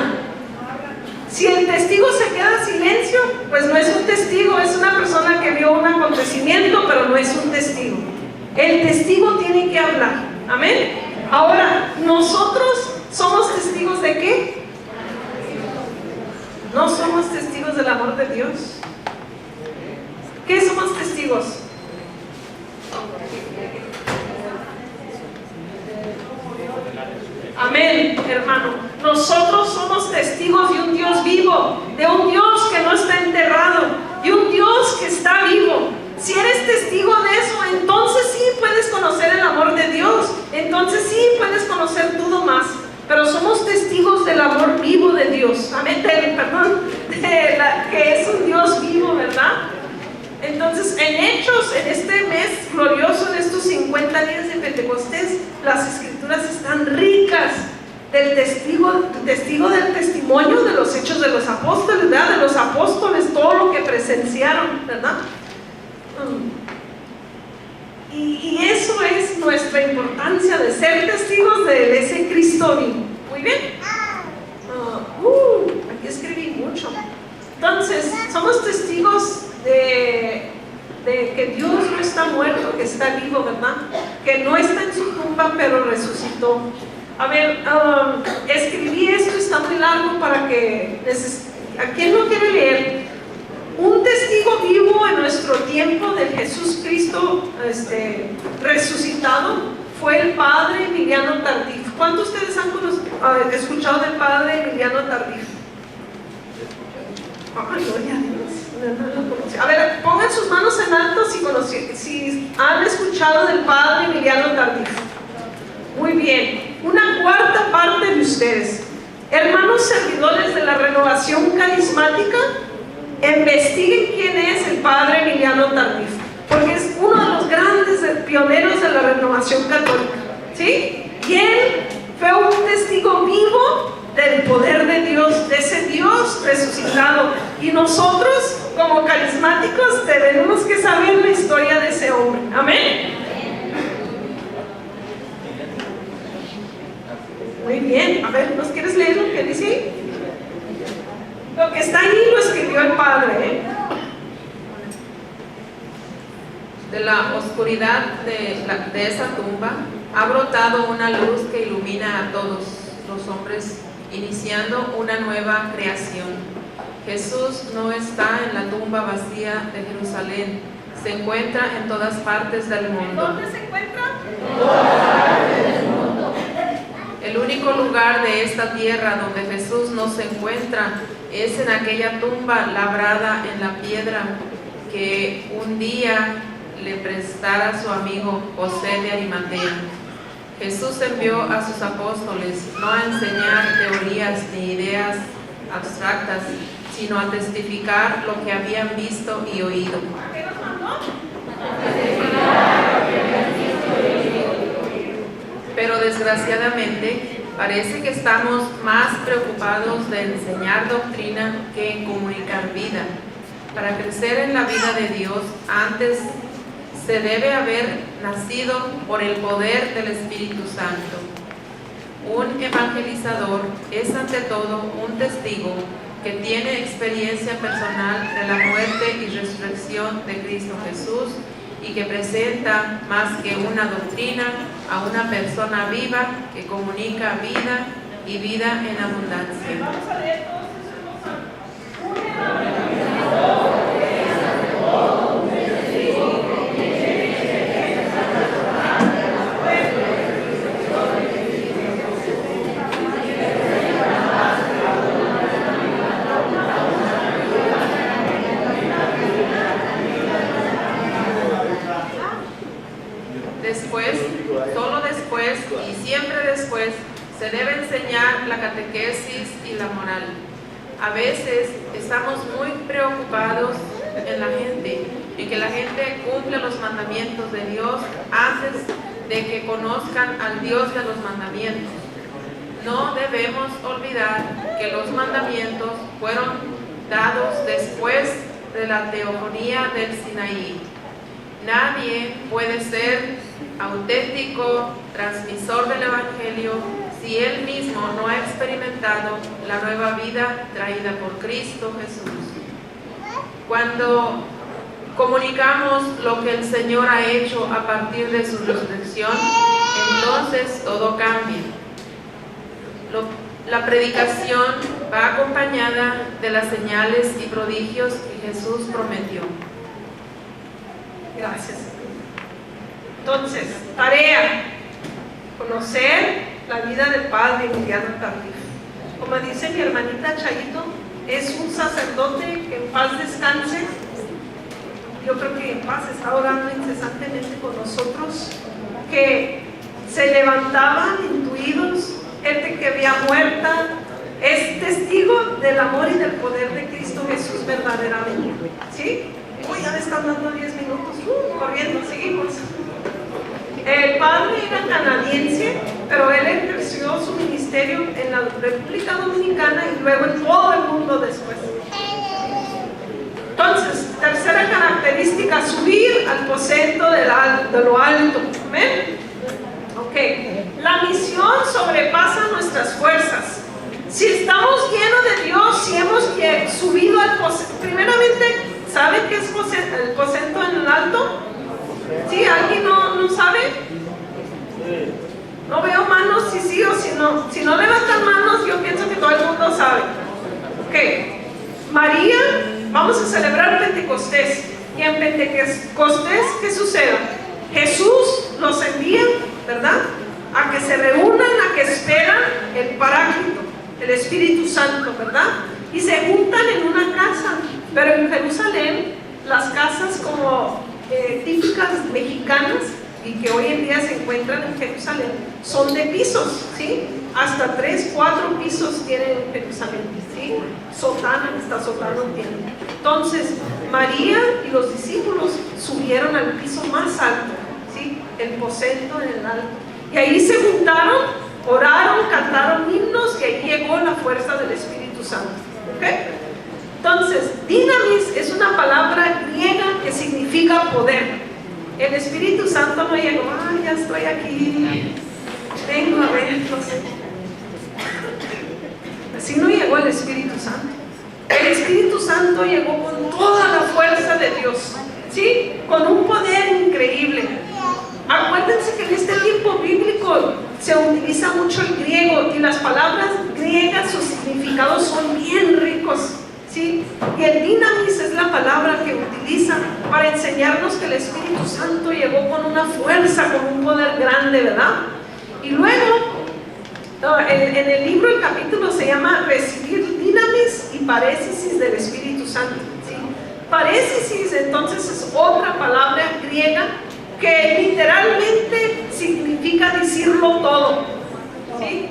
Si el testigo se queda en silencio, pues no es un testigo, es una persona que vio un acontecimiento, pero no es un testigo. El testigo tiene que hablar. Amén. Ahora, nosotros somos testigos ¿de qué? No somos testigos del amor de Dios. ¿Qué somos testigos? Amén, hermano. Nosotros somos testigos de un Dios vivo, de un Dios que no está enterrado, de un Dios que está vivo. Si eres testigo de eso, entonces sí puedes conocer el amor de Dios, entonces sí puedes conocer todo más. Pero somos testigos del amor vivo de Dios. Amén, que es un Dios vivo, ¿verdad? Entonces, en Hechos, en este mes glorioso, en estos 50 días de Pentecostés, las Escrituras están ricas del testigo del testimonio de los hechos de los apóstoles, ¿verdad? De los apóstoles, todo lo que presenciaron, ¿verdad? Y eso es nuestra importancia de ser testigos de ese Cristo vivo. Muy bien. Aquí escribí mucho. Entonces, somos testigos de que Dios no está muerto, que está vivo, ¿verdad? Que no está en su tumba, pero resucitó. A ver, escribí esto, está muy largo para que... ¿A quién no quiere leer? Un testigo vivo en nuestro tiempo de Jesús Cristo resucitado fue el padre Emiliano Tardif. ¿Cuántos de ustedes han escuchado del padre Emiliano Tardif? Ay, gloria a Dios. A ver, pongan sus manos en alto si han escuchado del padre Emiliano Tardif. Muy bien. Una cuarta parte de ustedes, hermanos servidores de la renovación carismática, investiguen quién es el padre Emiliano Tardif, porque es uno de los grandes pioneros de la renovación católica, ¿sí? Y él fue un testigo vivo del poder de Dios, de ese Dios resucitado. Y nosotros, como carismáticos, tenemos que saber la historia de ese hombre. Amén. Muy bien. A ver, ¿nos quieres leer lo que dice ahí? Lo que está ahí lo escribió el Padre, ¿eh? De la oscuridad de esa tumba ha brotado una luz que ilumina a todos los hombres, iniciando una nueva creación. Jesús no está en la tumba vacía de Jerusalén, se encuentra en todas partes del mundo. ¿Dónde se encuentra? En todas partes del mundo. El único lugar de esta tierra donde Jesús no se encuentra es en aquella tumba labrada en la piedra que un día le prestara su amigo José de Arimatea. Jesús envió a sus apóstoles no a enseñar teorías ni ideas abstractas, sino a testificar lo que habían visto y oído. ¿Qué nos mandó? Pero desgraciadamente parece que estamos más preocupados de enseñar doctrina que en comunicar vida. Para crecer en la vida de Dios, antes se debe haber nacido por el poder del Espíritu Santo. Un evangelizador es ante todo un testigo que tiene experiencia personal de la muerte y resurrección de Cristo Jesús y que presenta más que una doctrina a una persona viva que comunica vida y vida en abundancia. Vamos a leer todos esos cosas. énfasis en la moral. A veces estamos muy preocupados en la gente, en que la gente cumpla los mandamientos de Dios antes de que conozcan al Dios de los mandamientos. No debemos olvidar que los mandamientos fueron dados después de la teofonía del Sinaí. Nadie puede ser auténtico transmisor del Evangelio si él mismo no ha experimentado la nueva vida traída por Cristo Jesús. Cuando comunicamos lo que el Señor ha hecho a partir de su resurrección, entonces todo cambia. La predicación va acompañada de las señales y prodigios que Jesús prometió. Gracias. Entonces, tarea: conocer la vida del padre Emiliano Tardif. Como dice mi hermanita Chayito, es un sacerdote que en paz descanse. Yo creo que en paz está orando incesantemente con nosotros, que se levantaban intuidos, gente que había muerta, es testigo del amor y del poder de Cristo Jesús verdaderamente. ¿Sí? Uy, ya me están dando 10 minutos, corriendo, seguimos. El padre era canadiense, pero él ejerció su ministerio en la República Dominicana y luego en todo el mundo después. Entonces, tercera característica: subir al aposento de lo alto. ¿Amén? Ok. La misión sobrepasa nuestras fuerzas. Si estamos llenos de Dios, si hemos subido al aposento, primeramente, ¿saben qué es el aposento en el alto? ¿Sí? ¿Alguien no sabe? No veo manos, si sí o si no. Si no levantan manos, yo pienso que todo el mundo sabe. Ok. María, vamos a celebrar Pentecostés. Y en Pentecostés, ¿qué sucede? Jesús los envía, ¿verdad?, a que se reúnan, a que esperan el Paráclito, el Espíritu Santo, ¿verdad? Y se juntan en una casa. Pero en Jerusalén, las casas como típicas mexicanas y que hoy en día se encuentran en Jerusalén son de pisos, ¿sí? Hasta 3, 4 pisos tienen en Jerusalén, ¿sí? Sótano, hasta sótano tienen. Entonces, María y los discípulos subieron al piso más alto, ¿sí? El aposento en el alto. Y ahí se juntaron, oraron, cantaron himnos y ahí llegó la fuerza del Espíritu Santo, ¿ok? Entonces, dinamis es una palabra griega que significa poder. El Espíritu Santo no llegó, ay, ya estoy aquí, vengo a ver, no sé. Así no llegó el Espíritu Santo. El Espíritu Santo llegó con toda la fuerza de Dios, ¿sí? Con un poder increíble. Acuérdense que en este tiempo bíblico se utiliza mucho el griego y las palabras griegas, sus significados son bien ricos, ¿sí? Y el dinamis es la palabra que utilizan para enseñarnos que el Espíritu Santo llegó con una fuerza, con un poder grande, ¿verdad? Y luego, en el libro, el capítulo se llama Recibir dinamis y parésis del Espíritu Santo, ¿sí? Parésis entonces es otra palabra griega que literalmente significa decirlo todo, ¿sí?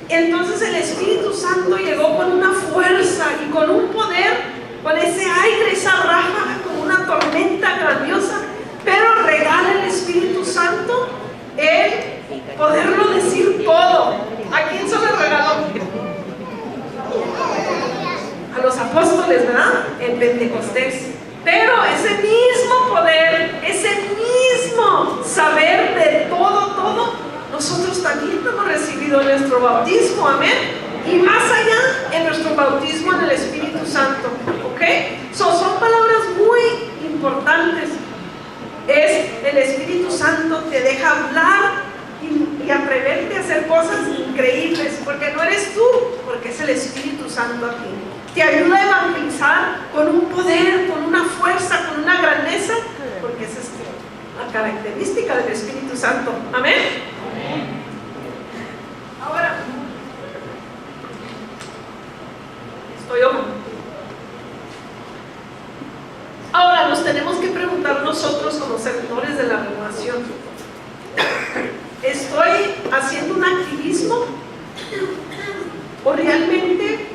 Entonces el Espíritu Santo llegó con una fuerza y con un poder, con ese aire, esa ráfaga, como una tormenta grandiosa, pero regala el Espíritu Santo el poderlo decir todo. ¿A quién se lo regaló? A los apóstoles, ¿verdad? En Pentecostés. Pero ese mismo poder, ese mismo saber de todo, nosotros también hemos recibido en nuestro bautismo, amén. Y más allá, en nuestro bautismo en el Espíritu Santo, ¿ok? Son palabras muy importantes. El Espíritu Santo te deja hablar y atreverte a hacer cosas increíbles, porque no eres tú, porque es el Espíritu Santo aquí. Te ayuda a evangelizar con un poder, con una fuerza, con una grandeza, porque esa es la característica del Espíritu Santo. Amén. Ahora, estoy orando. Ahora nos tenemos que preguntar nosotros como servidores de la renovación: ¿estoy haciendo un activismo ¿O realmente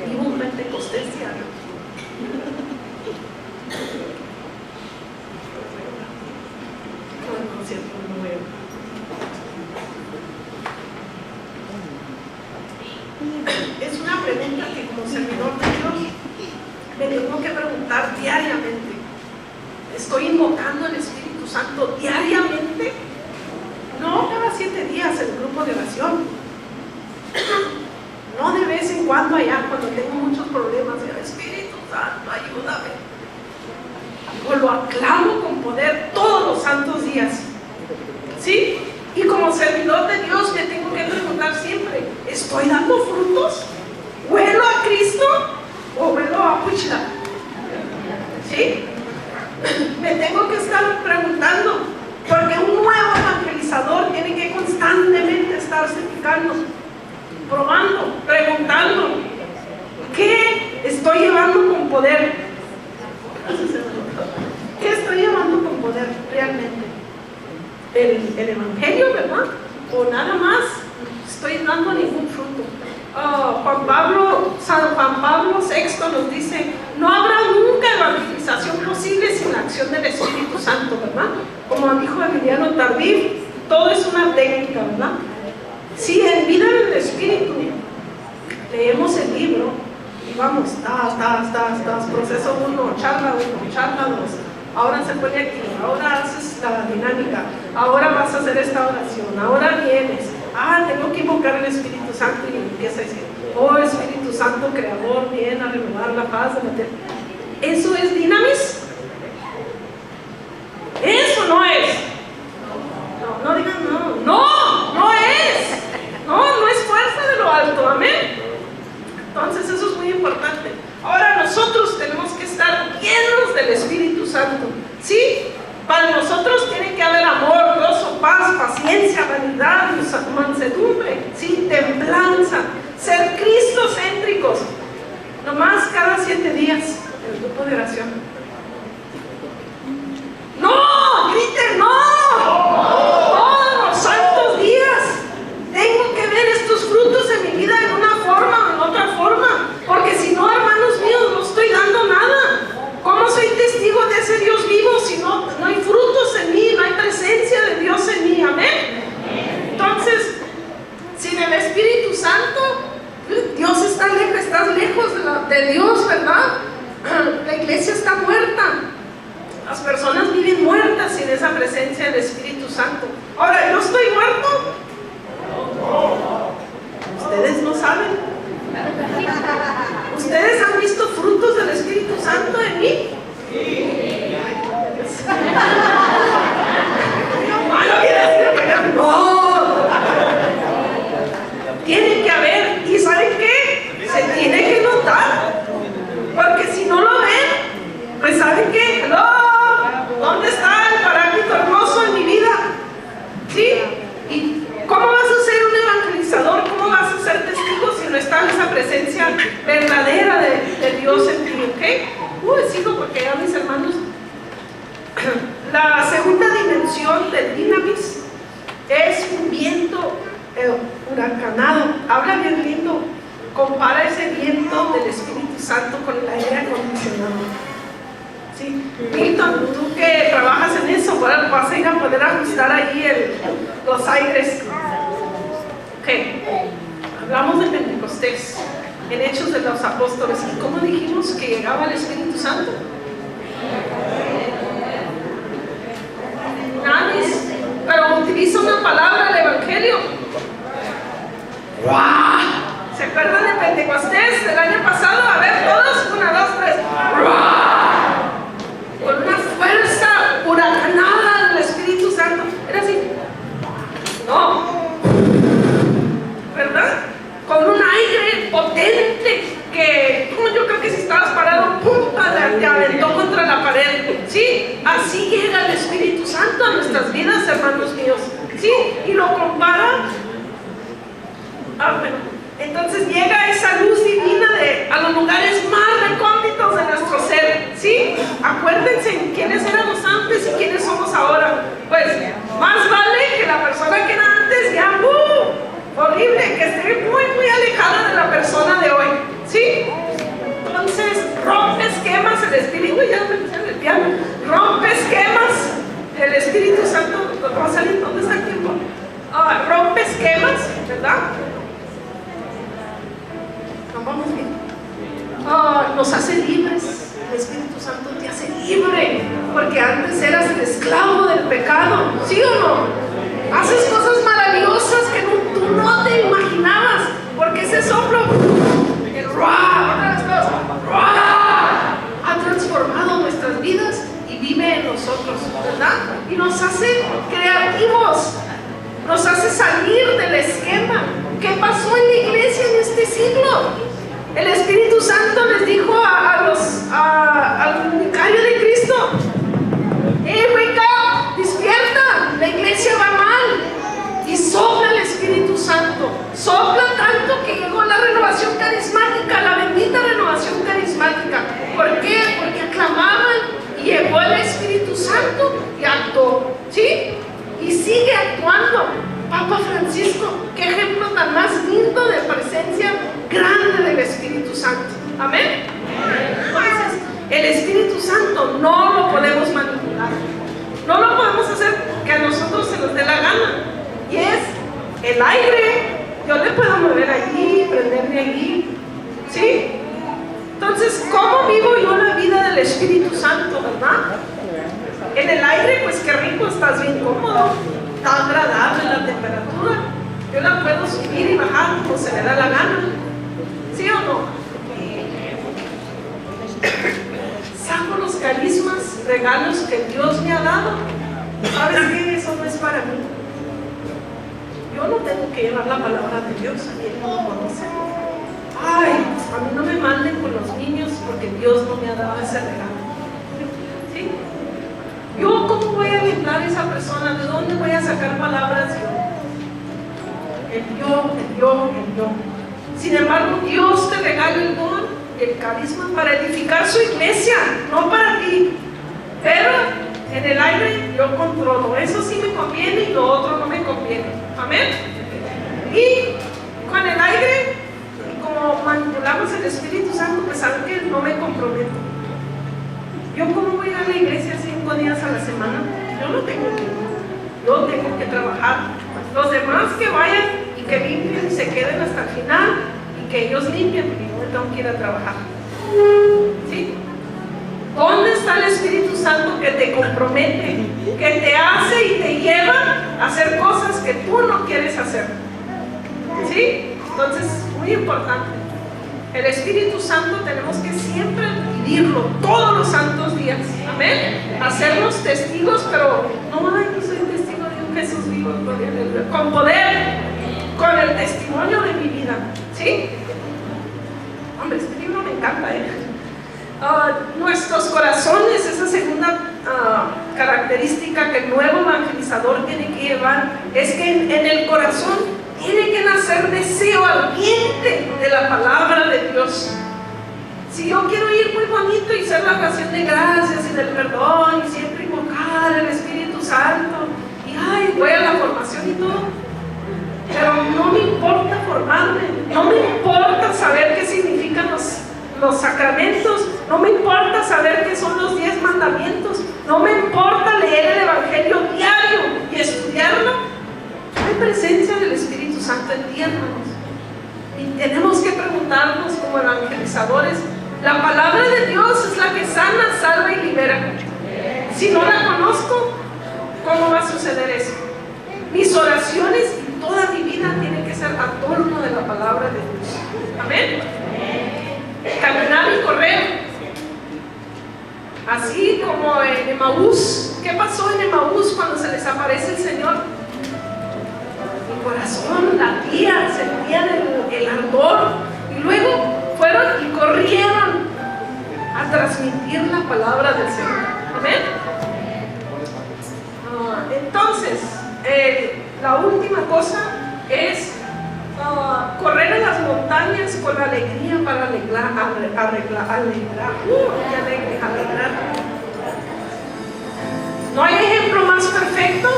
vivo un Pentecostés diario? No, cierto, no veo. Es una pregunta que como servidor de Dios me tengo que preguntar diariamente. ¿Estoy invocando al Espíritu Santo diariamente? No cada 7 días en el grupo de oración. No de vez en cuando allá cuando tengo muchos problemas. Espíritu Santo, ayúdame. O lo aclamo con poder todos los santos días. ¿Sí? Y como servidor de Dios me tengo que preguntar siempre, ¿estoy dando frutos? ¿Huelo a Cristo o huelo a Puchla? ¿Sí? Me tengo que estar preguntando, porque un nuevo evangelizador tiene que constantemente estarse picando, probando, preguntando, ¿qué estoy llevando con poder? ¿Qué estoy llevando con poder realmente? El evangelio, ¿verdad? O nada más estoy dando ningún fruto. San Juan Pablo VI nos dice, no habrá nunca evangelización posible sin la acción del Espíritu Santo, ¿verdad? Como dijo Emiliano Tardif, todo es una técnica, ¿verdad? Si en vida del Espíritu leemos el libro y vamos, proceso 1, charla 1, charla 2, ahora se pone aquí, ahora haces la dinámica, ahora vas a hacer esta oración, ahora vienes, tengo que invocar al Espíritu Santo y empieza a decir, oh Espíritu Santo Creador, viene a renovar la paz de la tierra. ¿Eso es dinamis? Eso no es. No digan no es fuerza de lo alto, amén. Entonces eso es muy importante. Ahora nosotros tenemos que estar llenos del Espíritu Santo, ¿sí? Para nosotros tiene que haber amor, gozo, paz, paciencia, vanidad, mansedumbre, ¿sí? Templanza, ser cristocéntricos, nomás cada 7 días en el grupo de oración. ¡No! ¡Griten no! Todos los santos días tengo que ver estos frutos en mi vida en una forma o en otra forma, porque si no, hermanos míos, no estoy dando nada. ¿Cómo soy testigo de ese Dios vivo si no hay frutos en mí, no hay presencia de Dios en mí? Amén. Entonces, sin el Espíritu Santo, Dios está lejos, estás lejos de Dios, ¿verdad? La iglesia está muerta. Las personas viven muertas sin esa presencia del Espíritu Santo. Ahora, ¿yo estoy muerto? Ustedes no saben. ¿Ustedes han visto frutos del Espíritu Santo en mí? Sí. No. Tiene que haber. ¿Y saben qué? Se tiene que notar. Porque si no lo ven, pues ¿saben qué? ¿Dónde está el paráclito hermoso en mi vida? ¿Sí? ¿Y cómo vas a ser un evangelizador? ¿Cómo vas a ser testigo si no está esa presencia verdadera de Dios en ti? ¿Ok? Sigo porque ya mis hermanos. La segunda dimensión del dinamis es un viento huracanado. Habla bien lindo. Compara ese viento del Espíritu Santo con el aire acondicionado. ¿Sí? Milton, tú que trabajas en eso, vas a ir a poder ajustar ahí los aires. Ok, hablamos de Pentecostés en Hechos de los Apóstoles. ¿Y cómo dijimos que llegaba el Espíritu Santo? Pero utiliza una palabra el Evangelio. ¿Se acuerdan de Pentecostés del año pasado? A ver, todos, 1, 2, 3. Con una fuerza huracanada del Espíritu Santo. Era así. No. ¿Verdad? Con un aire potente que yo creo que si estabas parado, ¡pum!, te aventó contra la pared. ¿Sí? Así llega el Espíritu Santo a nuestras vidas, hermanos míos. ¿Sí? Y lo compara. Bueno. Entonces llega esa luz divina a los lugares más recónditos de nuestro ser, ¿sí? Acuérdense quiénes éramos antes y quiénes somos ahora. Pues más vale que la persona que era antes ya horrible, que esté muy, muy alejada de la persona de hoy, ¿sí? Entonces, rompe esquemas, el Espíritu, ya me puse en el piano, rompe esquemas, el Espíritu Santo, Rosalind, ¿dónde está el tiempo? Rompe esquemas, ¿verdad? No vamos bien. Nos hace libres, el Espíritu Santo te hace libre, porque antes eras el esclavo del pecado, ¿sí o no? Haces cosas maravillosas que tú no te imaginabas, porque ese soplo, el ha transformado nuestras vidas y vive en nosotros, ¿verdad? Y nos hace creativos, nos hace salir del esquema. ¿Qué pasó en la iglesia en este siglo? El Espíritu Santo les dijo al vicario de Cristo: wake up, despierta, la iglesia va mal. Y sopla el Espíritu Santo, sopla tanto que llegó la renovación carismática, la bendita renovación carismática. ¿Por qué? Porque aclamaban y llegó el Espíritu Santo y actuó, ¿sí? Y sigue actuando. Papa Francisco, qué ejemplo tan más lindo de presencia grande del Espíritu Santo. Amén. Entonces, el Espíritu Santo no lo podemos manipular, no lo podemos hacer que a nosotros se nos dé la gana. Y es el aire, yo le puedo mover allí, prenderme allí, ¿sí? Entonces, ¿cómo vivo yo la vida del Espíritu Santo, verdad? En el aire, pues qué rico, estás bien cómodo, está agradable la temperatura, yo la puedo subir y bajar como se me da la gana, ¿sí o no? Saco los carismas, regalos que Dios me ha dado. ¿Sabes qué? Eso no es para mí. Yo no tengo que llevar la palabra de Dios, a quien no lo conoce. Ay, a mí no me manden con los niños porque Dios no me ha dado ese regalo, ¿sí? Yo, ¿cómo voy a ayudar a esa persona? ¿De dónde voy a sacar palabras yo? El yo. Sin embargo, Dios te regala el don, el carisma para edificar su iglesia, no para ti. Pero en el aire yo controlo, eso sí me conviene y lo otro no me conviene. Amén. Y con el aire, como manipulamos el Espíritu Santo, pues saben que no me comprometo. Yo, ¿cómo voy a ir a la iglesia 5 días a la semana? Yo no tengo tiempo, yo tengo que trabajar. Los demás que vayan y que limpien y se queden hasta el final, y que ellos limpien, porque yo me tengo que ir a trabajar, ¿sí? ¿Dónde está el Espíritu Santo que te compromete, que te hace y te lleva a hacer cosas que tú no quieres hacer? ¿Sí? Entonces, muy importante. El Espíritu Santo tenemos que siempre pedirlo todos los santos días. Amén. Hacernos testigos, pero no, ay, yo soy testigo de un Jesús vivo, con poder, con el testimonio de mi vida. ¿Sí? Hombre, este libro me encanta, nuestros corazones, esa segunda característica que el nuevo evangelizador tiene que llevar, es que en el corazón tiene que nacer deseo ardiente de la palabra de Dios. Si yo quiero ir muy bonito y hacer la oración de gracias y del perdón y siempre invocar el Espíritu Santo y ay, voy a la formación y todo, pero no me importa formarme, no me importa saber qué significan los sacramentos, no me importa saber qué son los 10 mandamientos, no me importa leer el Evangelio diario y estudiarlo, hay presencia del Espíritu Santo en ti, hermanos. Y tenemos que preguntarnos como evangelizadores, la palabra de Dios es la que sana, salva y libera. Si no la conozco, ¿cómo va a suceder eso? Mis oraciones y toda mi vida tienen que ser a torno de la palabra de Dios. Amén. Caminar y correr. Así como en Emaús. ¿Qué pasó en Emaús cuando se les aparece el Señor? Mi corazón latía, sentían el ardor. Y luego fueron y corrieron a transmitir la palabra del Señor. Amén. Entonces, la última cosa es correr a las montañas con alegría para alegrar. No hay ejemplo más perfecto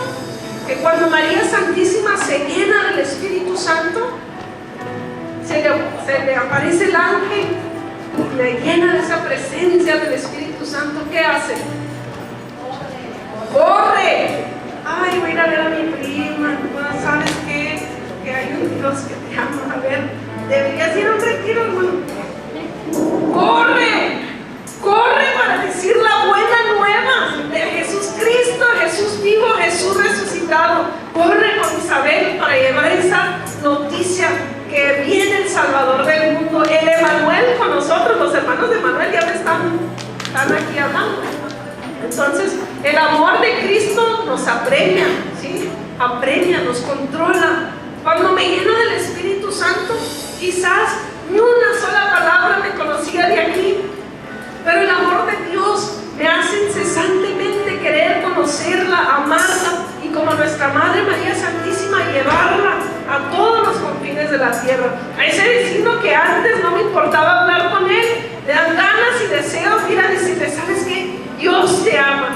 que que cuando María Santísima se llena del Espíritu Santo, se le aparece el ángel y le llena de esa presencia del Espíritu Santo. ¿Qué hace? ¡Corre! Ay, voy a ir a ver a mi prima. ¿Sabes qué? Que hay un Dios que te ama. A ver, deberías ir a un retiro, hermano. ¡Corre! ¡Corre para decir la buena nueva de Jesús Cristo, Jesús vivo, Jesús resucitado! ¡Corre con Isabel para llevar esa noticia que viene el Salvador del mundo! El Emanuel con nosotros, los hermanos de Emanuel ya me están aquí hablando. Entonces, el amor de Cristo nos apremia, ¿sí? Apremia, nos controla. Cuando me lleno del Espíritu Santo, quizás ni una sola palabra me conocía de aquí, pero el amor de Dios me hace incesantemente querer conocerla, amarla y como nuestra Madre María Santísima llevarla a todos los confines de la tierra. A ese vecino que antes no me importaba hablar con él, le dan ganas y deseos ir a decirle: ¿sabes qué? Dios te ama.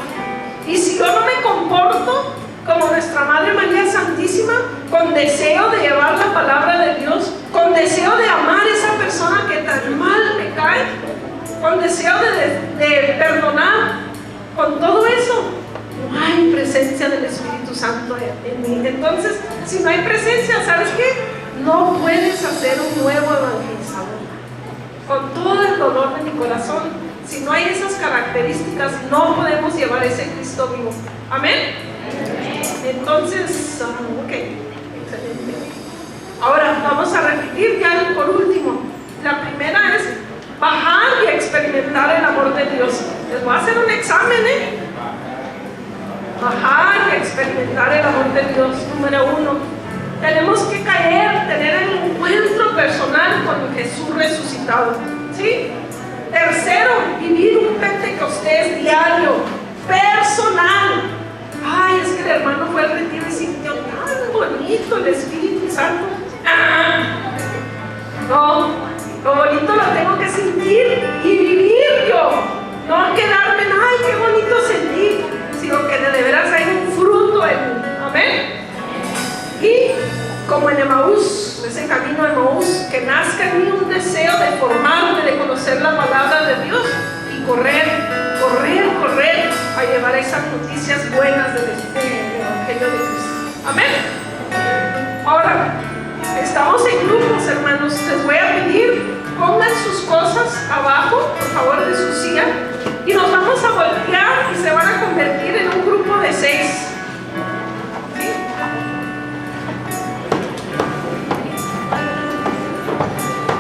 Y si yo no me comporto como nuestra Madre María Santísima, con deseo de llevar la palabra de Dios, con deseo de amar a esa persona que tan mal me cae, con deseo de perdonar, con todo eso, no hay presencia del Espíritu Santo en mí. Entonces, si no hay presencia, ¿sabes qué? No puedes hacer un nuevo evangelizador. Con todo el dolor de mi corazón, si no hay esas características, no podemos llevar ese Cristo vivo. ¿Amén? Entonces, ok, excelente. Ahora vamos a repetir ya por último. La primera es bajar y experimentar el amor de Dios. Les voy a hacer un examen, Bajar y experimentar el amor de Dios. Número 1, tenemos que tener el encuentro personal con Jesús resucitado, ¿sí? Tercero, vivir un Pentecostés diario, personal. Ay, es que el hermano fue al retiro y sintió tan bonito el Espíritu Santo. No, lo bonito lo tengo que sentir y vivir yo. No quedarme en, ay, qué bonito sentir, sino que de veras hay un fruto en mí. Amén. Y como en Emaús, ese camino de Emaús, que nazca en mí un deseo de formarme, de conocer la palabra de Dios y correr a llevar esas noticias buenas del Evangelio de Cristo. Amén. Ahora, estamos en grupos, hermanos. Les voy a pedir, pongan sus cosas abajo, por favor, de su silla, y nos vamos a voltear y se van a convertir en un grupo de 6. ¿Sí?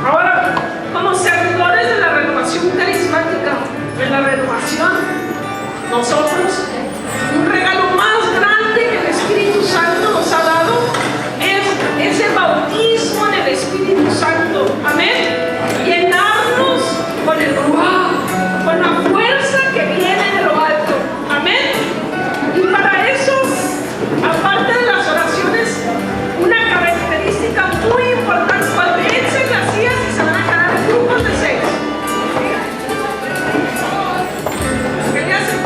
Ahora, como servidores de la renovación carismática, de la renovación, nosotros, un regalo más grande que el Espíritu Santo nos ha dado es ese bautismo en el Espíritu Santo. Amén. Llenarnos con el Ruaj, con la fuerza que viene de lo alto. Amén. Y para eso, aparte de las oraciones, una característica muy importante: volteense en las sillas y se van a quedar en grupos de 6. ¿Qué le hacen?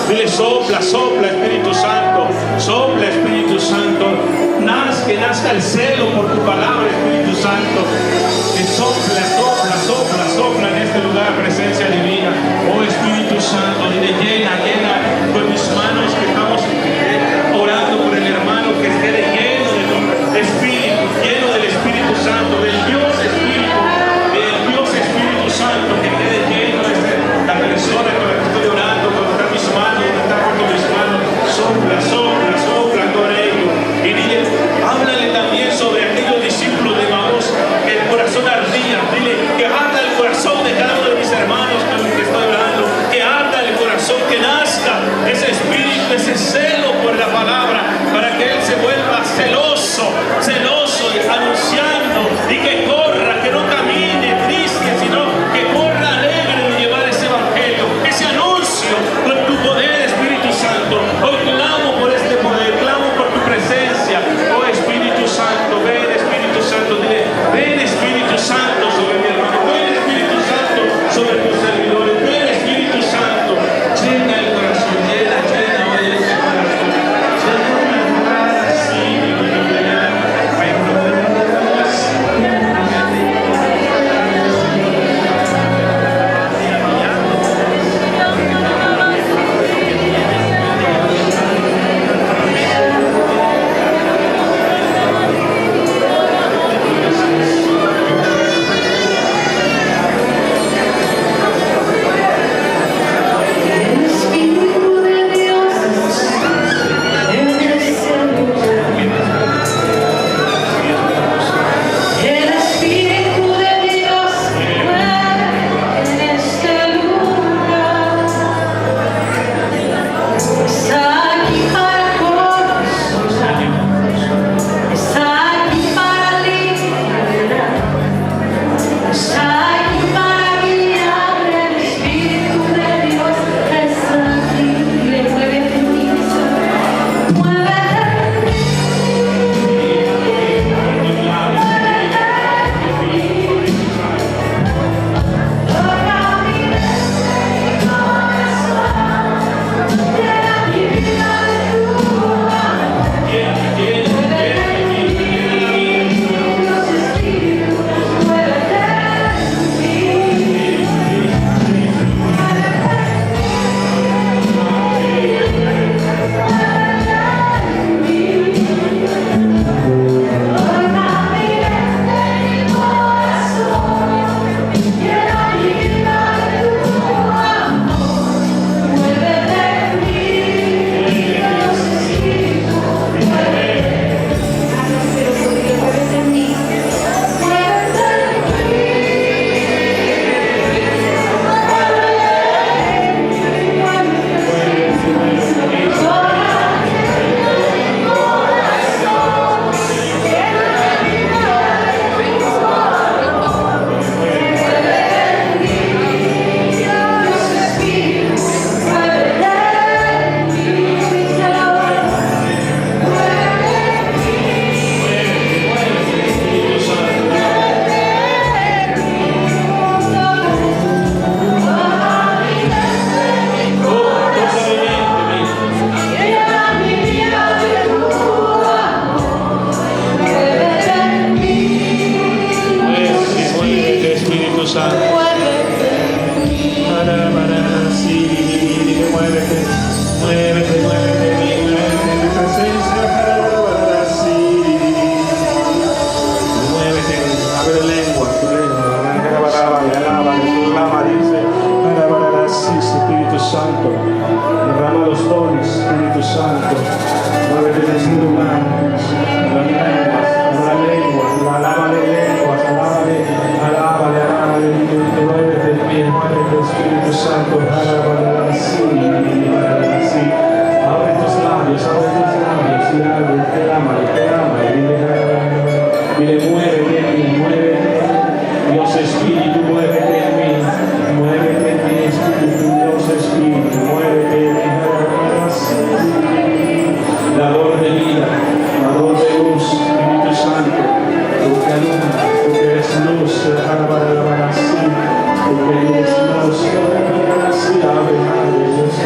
Dile, sopla, sopla, Espíritu Santo. Sopla, Espíritu Santo. Que nazca el celo por tu palabra, Espíritu Santo. Que sopla, sopla, sopla, sopla en este lugar, presencia divina. Oh Espíritu Santo, dile, llena, llena con mis manos que estamos orando por el hermano, que esté lleno de tu Espíritu, lleno del Espíritu Santo, del Dios Espíritu Santo, que quede lleno de la persona con la que estoy orando, con mis manos, con mis manos. Sopla, sopla, sopla con ellos. Y dile, háblale también sobre aquellos discípulos de Maús que el corazón ardía. Dile que arda el corazón de cada uno de mis hermanos con los que estoy hablando. Que arda el corazón, que nazca ese espíritu, ese celo por la palabra, para que él se vuelva celoso, celoso, anunciando, y que corra, que no camine triste, sino que corra alegre de llevar ese evangelio, ese anuncio con tu poder, Espíritu Santo. Hoy clamo por este poder, clamo por tu presencia. Oh Espíritu Santo, ven Espíritu Santo, dile, ven Espíritu Santo sobre mi hermano, ven Espíritu Santo sobre tus servidores, ven Espíritu Santo, llena el corazón, llena hoy el corazón,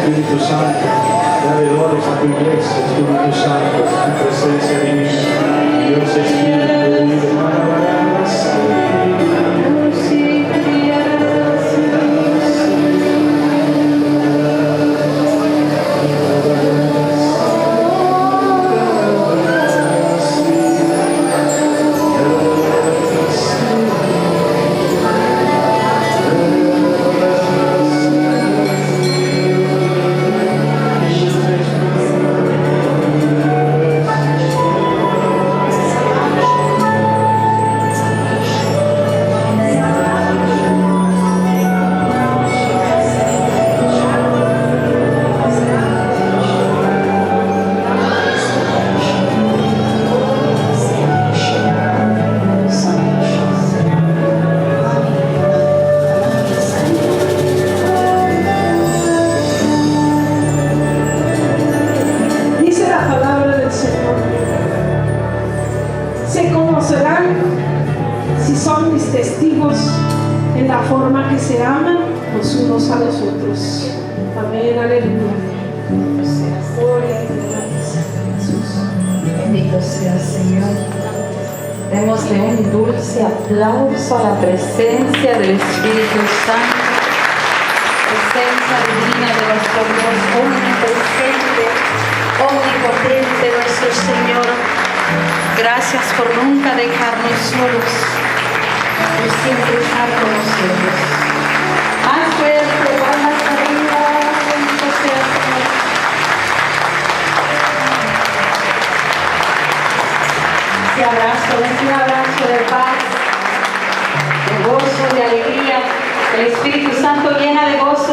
Espíritu Santo. hijos en la forma que se aman los unos a los otros. Amén, aleluya. Gloria a Dios, Jesús. Bendito sea, Señor. Démosle un dulce aplauso a la presencia del Espíritu Santo, presencia divina de nuestro Dios, omnipresente, omnipotente, nuestro Señor. Gracias por nunca dejarnos solos, por siempre estar con nosotros. Más fuerte, palmas arriba, bendito sea, Señor. Ese abrazo de paz, de gozo, de alegría. El Espíritu Santo llena de gozo